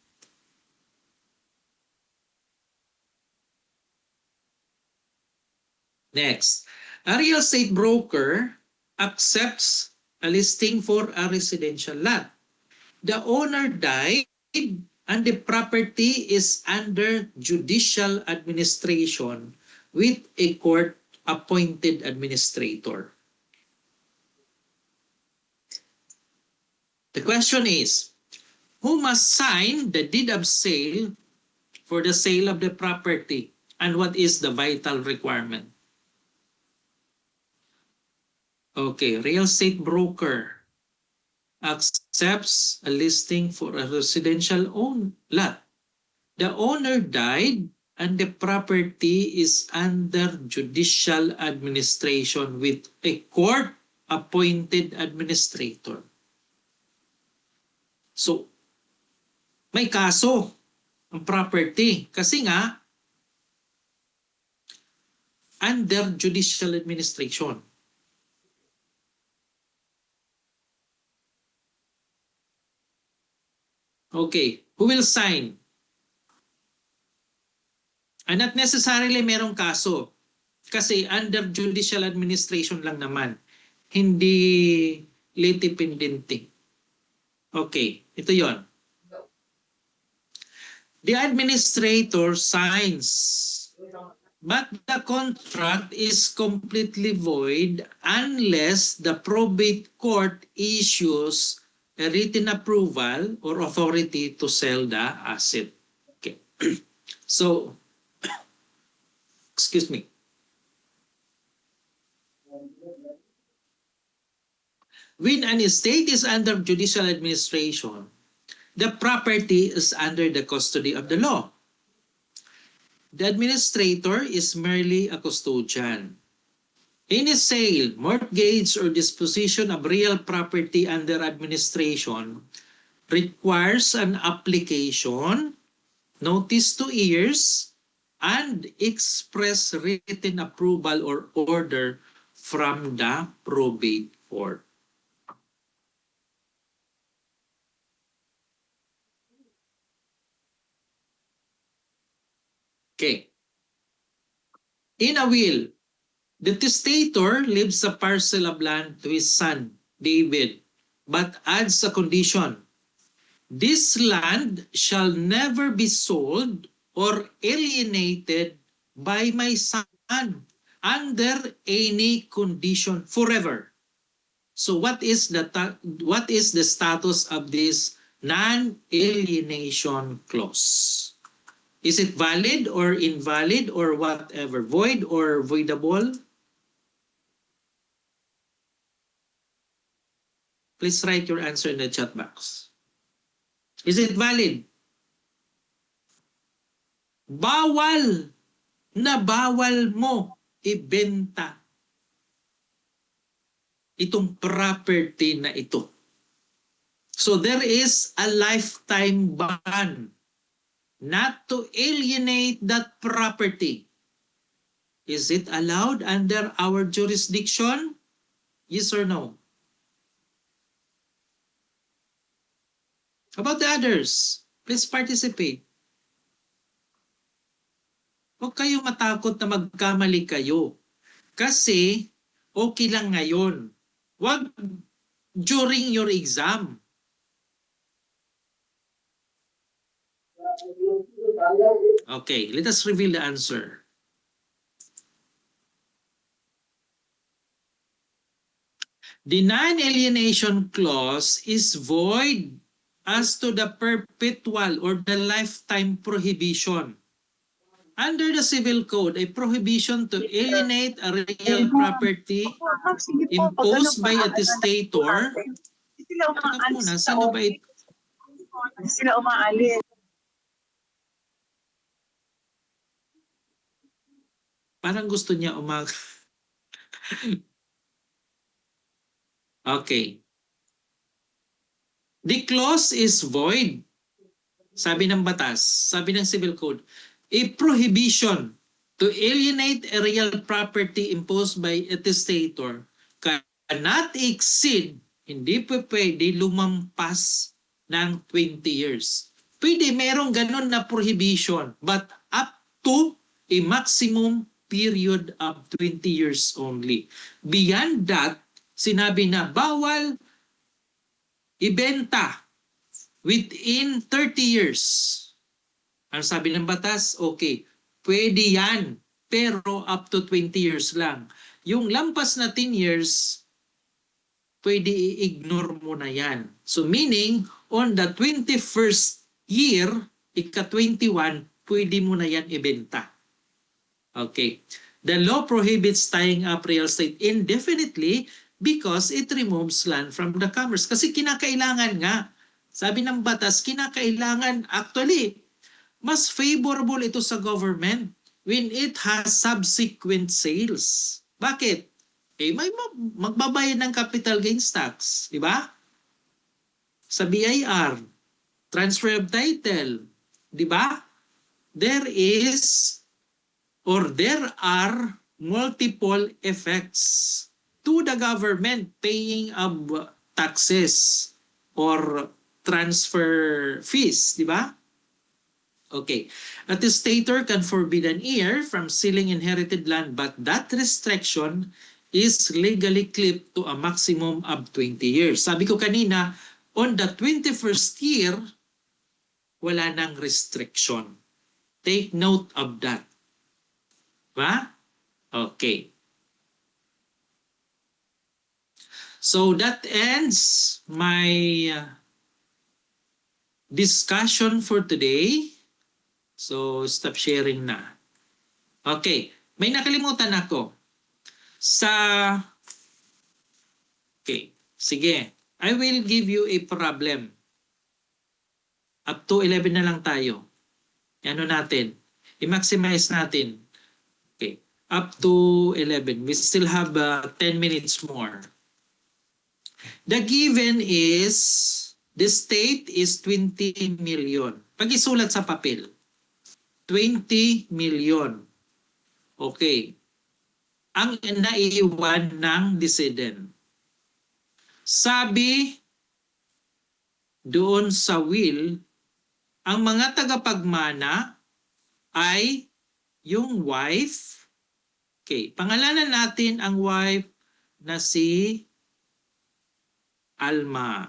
Next, a real estate broker accepts a listing for a residential lot. The owner died and the property is under judicial administration with a court-appointed administrator. The question is, who must sign the deed of sale for the sale of the property and what is the vital requirement? Okay, real estate broker accepts a listing for a residential lot. The owner died and the property is under judicial administration with a court-appointed administrator. So, may kaso ang property kasi nga under judicial administration. Okay, who will sign? And not necessarily merong kaso. Kasi under judicial administration lang naman. Hindi litigation. Okay, ito yon. The administrator signs, but the contract is completely void unless the probate court issues a written approval or authority to sell the asset. Okay. So, excuse me. When an estate is under judicial administration, the property is under the custody of the law. The administrator is merely a custodian. Any sale, mortgage, or disposition of real property under administration requires an application, notice to heirs, and express written approval or order from the probate court. Okay. In a will, the testator leaves a parcel of land to his son David, but adds a condition. This land shall never be sold or alienated by my son under any condition forever. So what is the status of this non-alienation clause? Is it valid or invalid or whatever? Void or voidable? Please write your answer in the chat box. Is it valid? Bawal na bawal mo ibenta itong property na ito. So there is a lifetime ban not to alienate that property. Is it allowed under our jurisdiction? Yes or no? How about the others? Please participate. Huwag kayo matakot na magkamali kayo. Kasi okay lang ngayon. Huwag during your exam. Okay, let us reveal the answer. The non-alienation clause is void as to the perpetual or the lifetime prohibition. Under the Civil Code, a prohibition to alienate a real property imposed by a testator. Teka muna, sino ba ito? Sila umaalis. Parang gusto niya Okay. The clause is void. Sabi ng batas, sabi ng Civil Code, a prohibition to alienate a real property imposed by a testator cannot exceed, hindi pwede lumampas ng 20 years. Pwede merong ganun na prohibition, but up to a maximum period of 20 years only. Beyond that, sinabi na bawal ibenta within 30 years. Ano sabi ng batas? Okay, pwede yan, pero up to 20 years lang. Yung lampas na 10 years, pwede i-ignore mo na yan. So meaning, on the 21st year, ika-21, pwede mo na yan ibenta. Okay. The law prohibits tying up real estate indefinitely because it removes land from the commerce. Kasi kinakailangan nga, sabi ng batas, kinakailangan, actually, mas favorable ito sa government when it has subsequent sales. Bakit? Eh, may magbabayad ng capital gains tax, di ba? Sa BIR, transfer of title, di ba? There are multiple effects to the government paying of taxes or transfer fees, di ba? Okay. A testator can forbid an heir from selling inherited land, but that restriction is legally clipped to a maximum of 20 years. Sabi ko kanina, on the 21st year, wala nang restriction. Take note of that. Diba? Okay. So that ends my discussion for today. So stop sharing na. Okay. May nakalimutan ako. Okay. Sige. I will give you a problem. Up to 11 na lang tayo. Ano natin? I-maximize natin. Okay. Up to 11. We still have 10 minutes more. The given is, the state is 20 million. Pag-isulat sa papel. 20 million. Okay. Ang naiiwan ng decedent. Sabi doon sa will, ang mga tagapagmana ay yung wife. Okay, pangalanan natin ang wife na si Alma.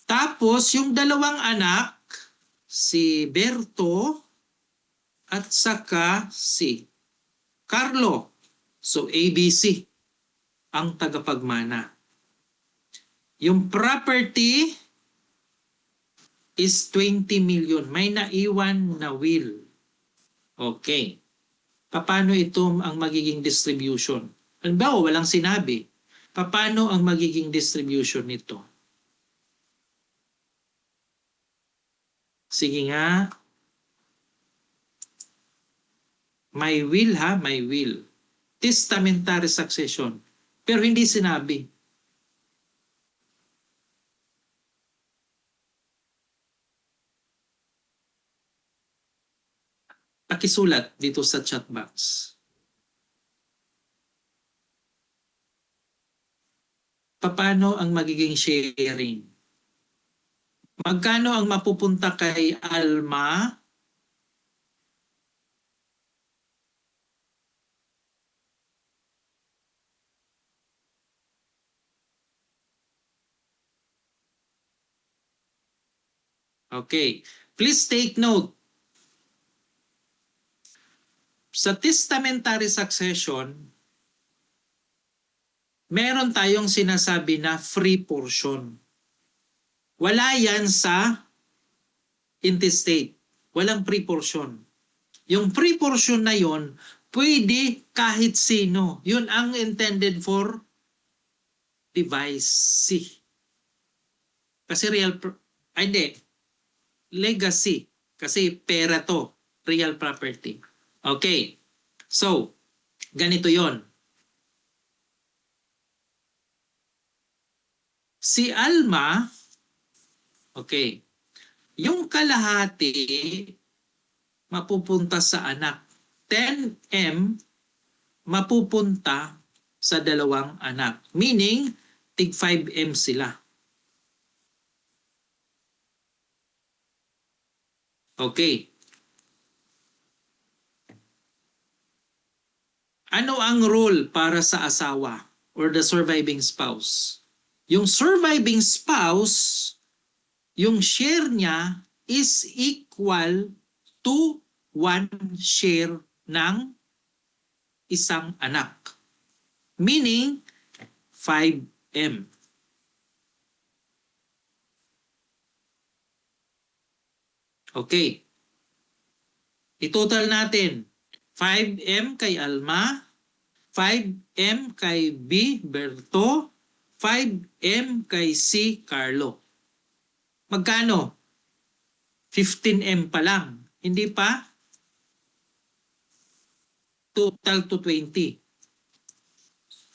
Tapos yung dalawang anak, si Berto at saka si Carlo. So ABC ang tagapagmana. Yung property is 20 million. May naiwan na will. Okay. Paano ito ang magiging distribution? Halimbawa, walang sinabi. Paano ang magiging distribution nito? Sige nga. May will ha, may will. Testamentary succession. Pero hindi sinabi. Pakisulat dito sa chat box. Paano ang magiging sharing? Magkano ang mapupunta kay Alma? Okay. Please take note. Sa testamentary succession, meron tayong sinasabi na free portion. Wala yan sa intestate. Walang free portion. Yung free portion na yon, pwede kahit sino. Yun ang intended for device C. Kasi hindi. Legacy. Kasi pera to. Real property. Okay. So, ganito yon. Si Alma, okay, yung kalahati mapupunta sa anak. 10M mapupunta sa dalawang anak. Meaning, tig 5M sila. Okay. Ano ang rule para sa asawa or the surviving spouse? Yung surviving spouse, yung share niya is equal to 1 share ng isang anak. Meaning, 5M. Okay. I-total natin. 5M kay Alma, 5M kay B, Berto, 5M kay C, Carlo. Magkano? 15M pa lang. Hindi pa? Total to 20.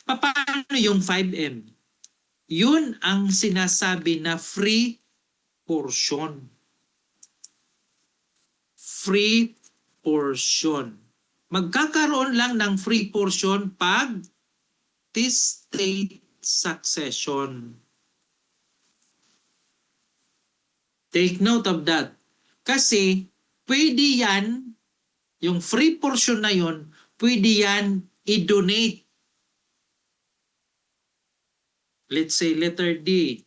Paano yung 5M? Yun ang sinasabi na free portion. Free portion. Magkakaroon lang ng free portion pag testate succession. Take note of that. Kasi pwede yan, yung free portion na yon, pwede yan i-donate. Let's say letter D.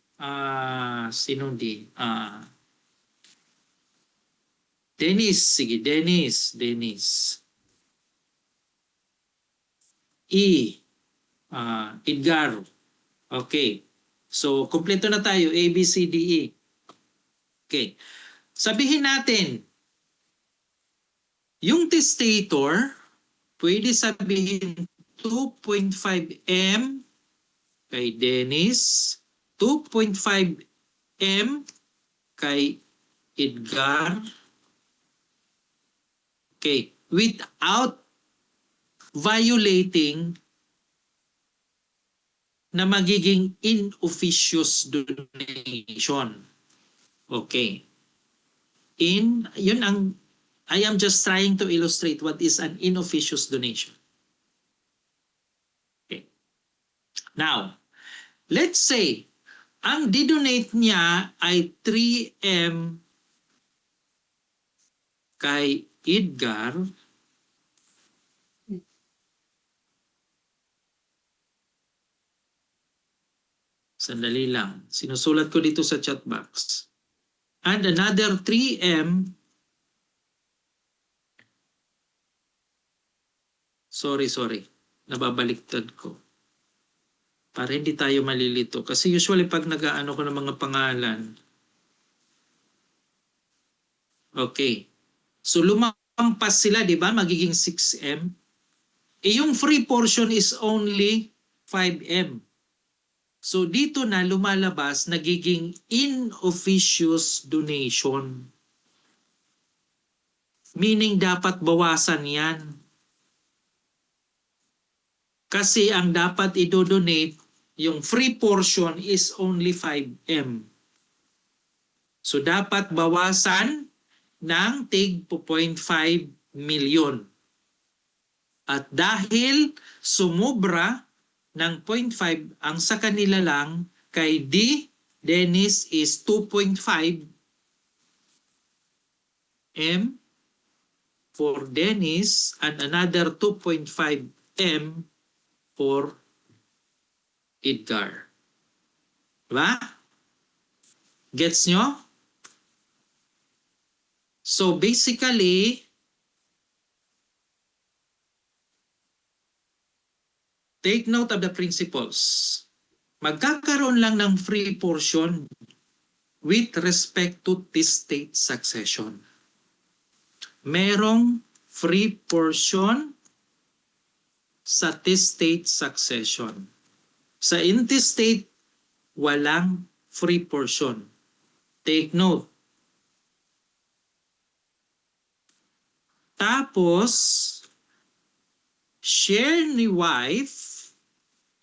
Sinong D? Dennis. Sige, Dennis. E. Edgar. Okay. So, kumpleto na tayo. A, B, C, D, E. Okay. Sabihin natin, yung testator, pwede sabihin 2.5M kay Dennis, 2.5M kay Edgar. Okay. Without violating na magiging inofficious donation. Okay. Yun ang, I am just trying to illustrate what is an inofficious donation. Okay. Now, let's say, ang didonate niya ay 3M kay Edgar, Sandali lang. Sinusulat ko dito sa chat box. And another 3M. Sorry. Nababaliktad ko. Para hindi tayo malilito. Kasi usually pag nag-aano ko ng mga pangalan. Okay. So lumampas sila, di ba? Magiging 6M. Yung free portion is only 5M. So dito na lumalabas nagiging inofficious donation. Meaning dapat bawasan yan. Kasi ang dapat i-donate, yung free portion is only 5M. So dapat bawasan ng tig 0.5 million. At dahil sumobra ng 0.5 ang sa kanila lang kay Dennis is 2.5 M for Dennis and another 2.5 M for Edgar. Diba? Gets nyo? So basically, take note of the principles. Magkakaroon lang ng free portion with respect to testate succession. Merong free portion sa testate succession. Sa intestate, walang free portion. Take note. Tapos, share ni wife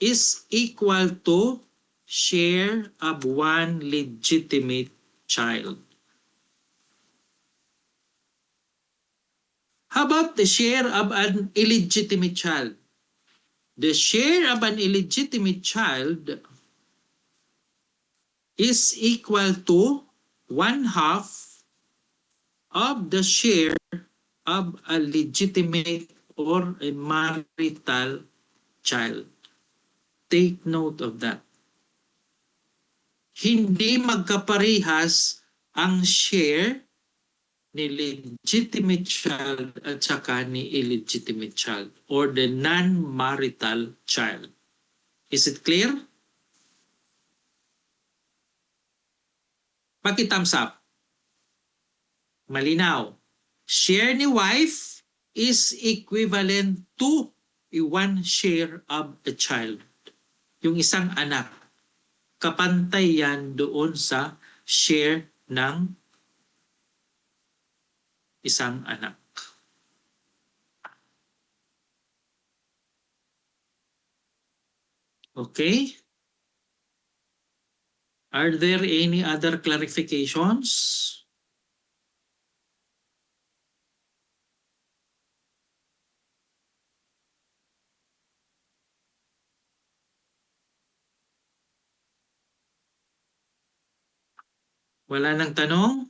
is equal to share of one legitimate child. How about the share of an illegitimate child? The share of an illegitimate child is equal to 1/2 of the share of a legitimate or a marital child. Take note of that. Hindi magkaparehas ang share ni legitimate child at saka ni illegitimate child or the non-marital child. Is it clear? Paki-thumbs up. Malinaw. Share ni wife is equivalent to one share of a child. Yung isang anak. Kapantay yan doon sa share ng isang anak. Okay? Are there any other clarifications? Wala nang tanong?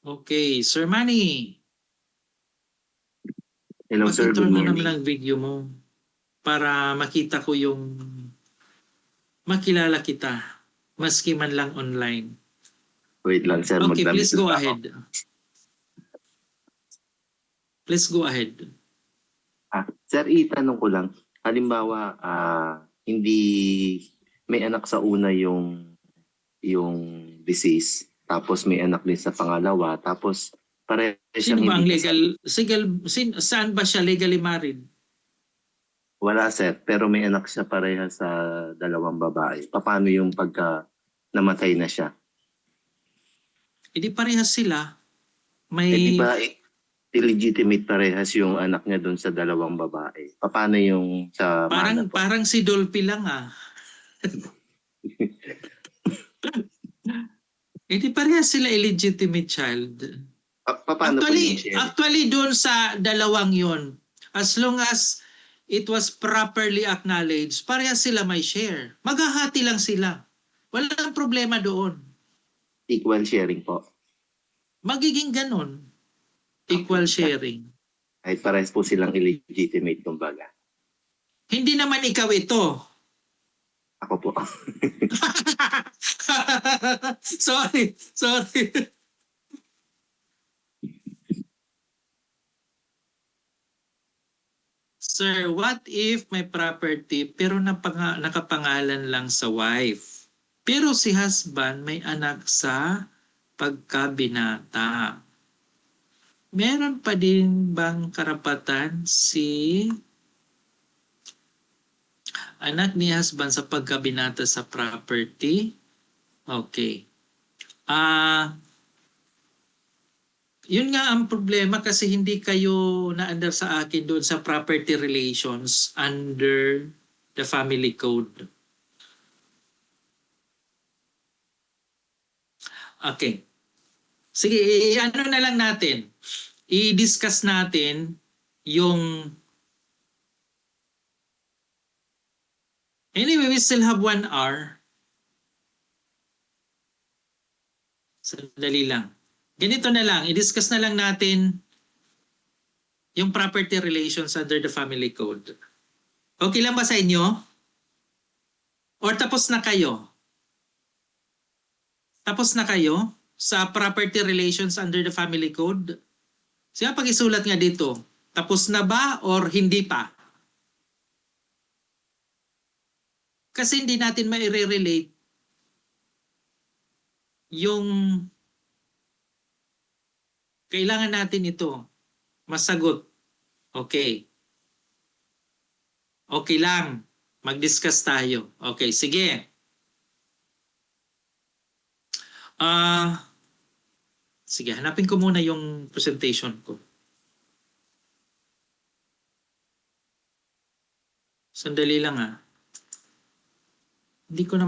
Okay, Sir Manny. Hello sir, good Pakita mo naman morning. ang video mo para makita ko yung makilala kita maski man lang online. Wait lang sir, Okay, magdamit please go lang ako. ahead. Please go ahead. Sir, itanong ko lang. Halimbawa, hindi may anak sa una yung disease, tapos may anak din sa pangalawa, tapos pareho Sino siyang ba ang hindi legal? Saan ba siya legally married? wala sir, pero may anak siya pareha sa dalawang babae. Paano yung pagka namatay na siya? Hindi parehas sila. Di May ba illegitimate parehas yung anak niya doon sa dalawang babae? Paano yung sa mana po? parang si Dolphy lang ah. Hindi parehas sila illegitimate child. Paano po yung share? Actually doon sa dalawang yon, as long as it was properly acknowledged, parehas sila may share. Maghahati lang sila. Walang problema doon. Equal sharing po. Magiging ganon. Equal sharing. Ay parehas po silang illegitimate kumbaga. Hindi naman ikaw ito. Ako po. Sorry. Sir, what if may property pero nakapangalan lang sa wife? Pero si husband may anak sa pagkabinata. Meron pa din bang karapatan si anak ni husband sa pagkabinata sa property? Okay. Yun nga ang problema kasi hindi kayo na-under sa akin doon sa property relations under the family code. Okay. Sige, ano na lang natin. I-discuss natin yung... Anyway, we still have 1 hour. Sandali lang. Ganito na lang, i-discuss na lang natin yung property relations under the family code. Okay lang ba sa inyo? Or tapos na kayo? Tapos na kayo sa property relations under the family code? Siya pag-isulat nga dito, tapos na ba or hindi pa? Kasi hindi natin ma-relate yung kailangan natin ito. Masagot. Okay. Okay lang. Mag-discuss tayo. Okay, sige. Sige, hanapin ko muna yung presentation ko. Sandali lang Hindi ko na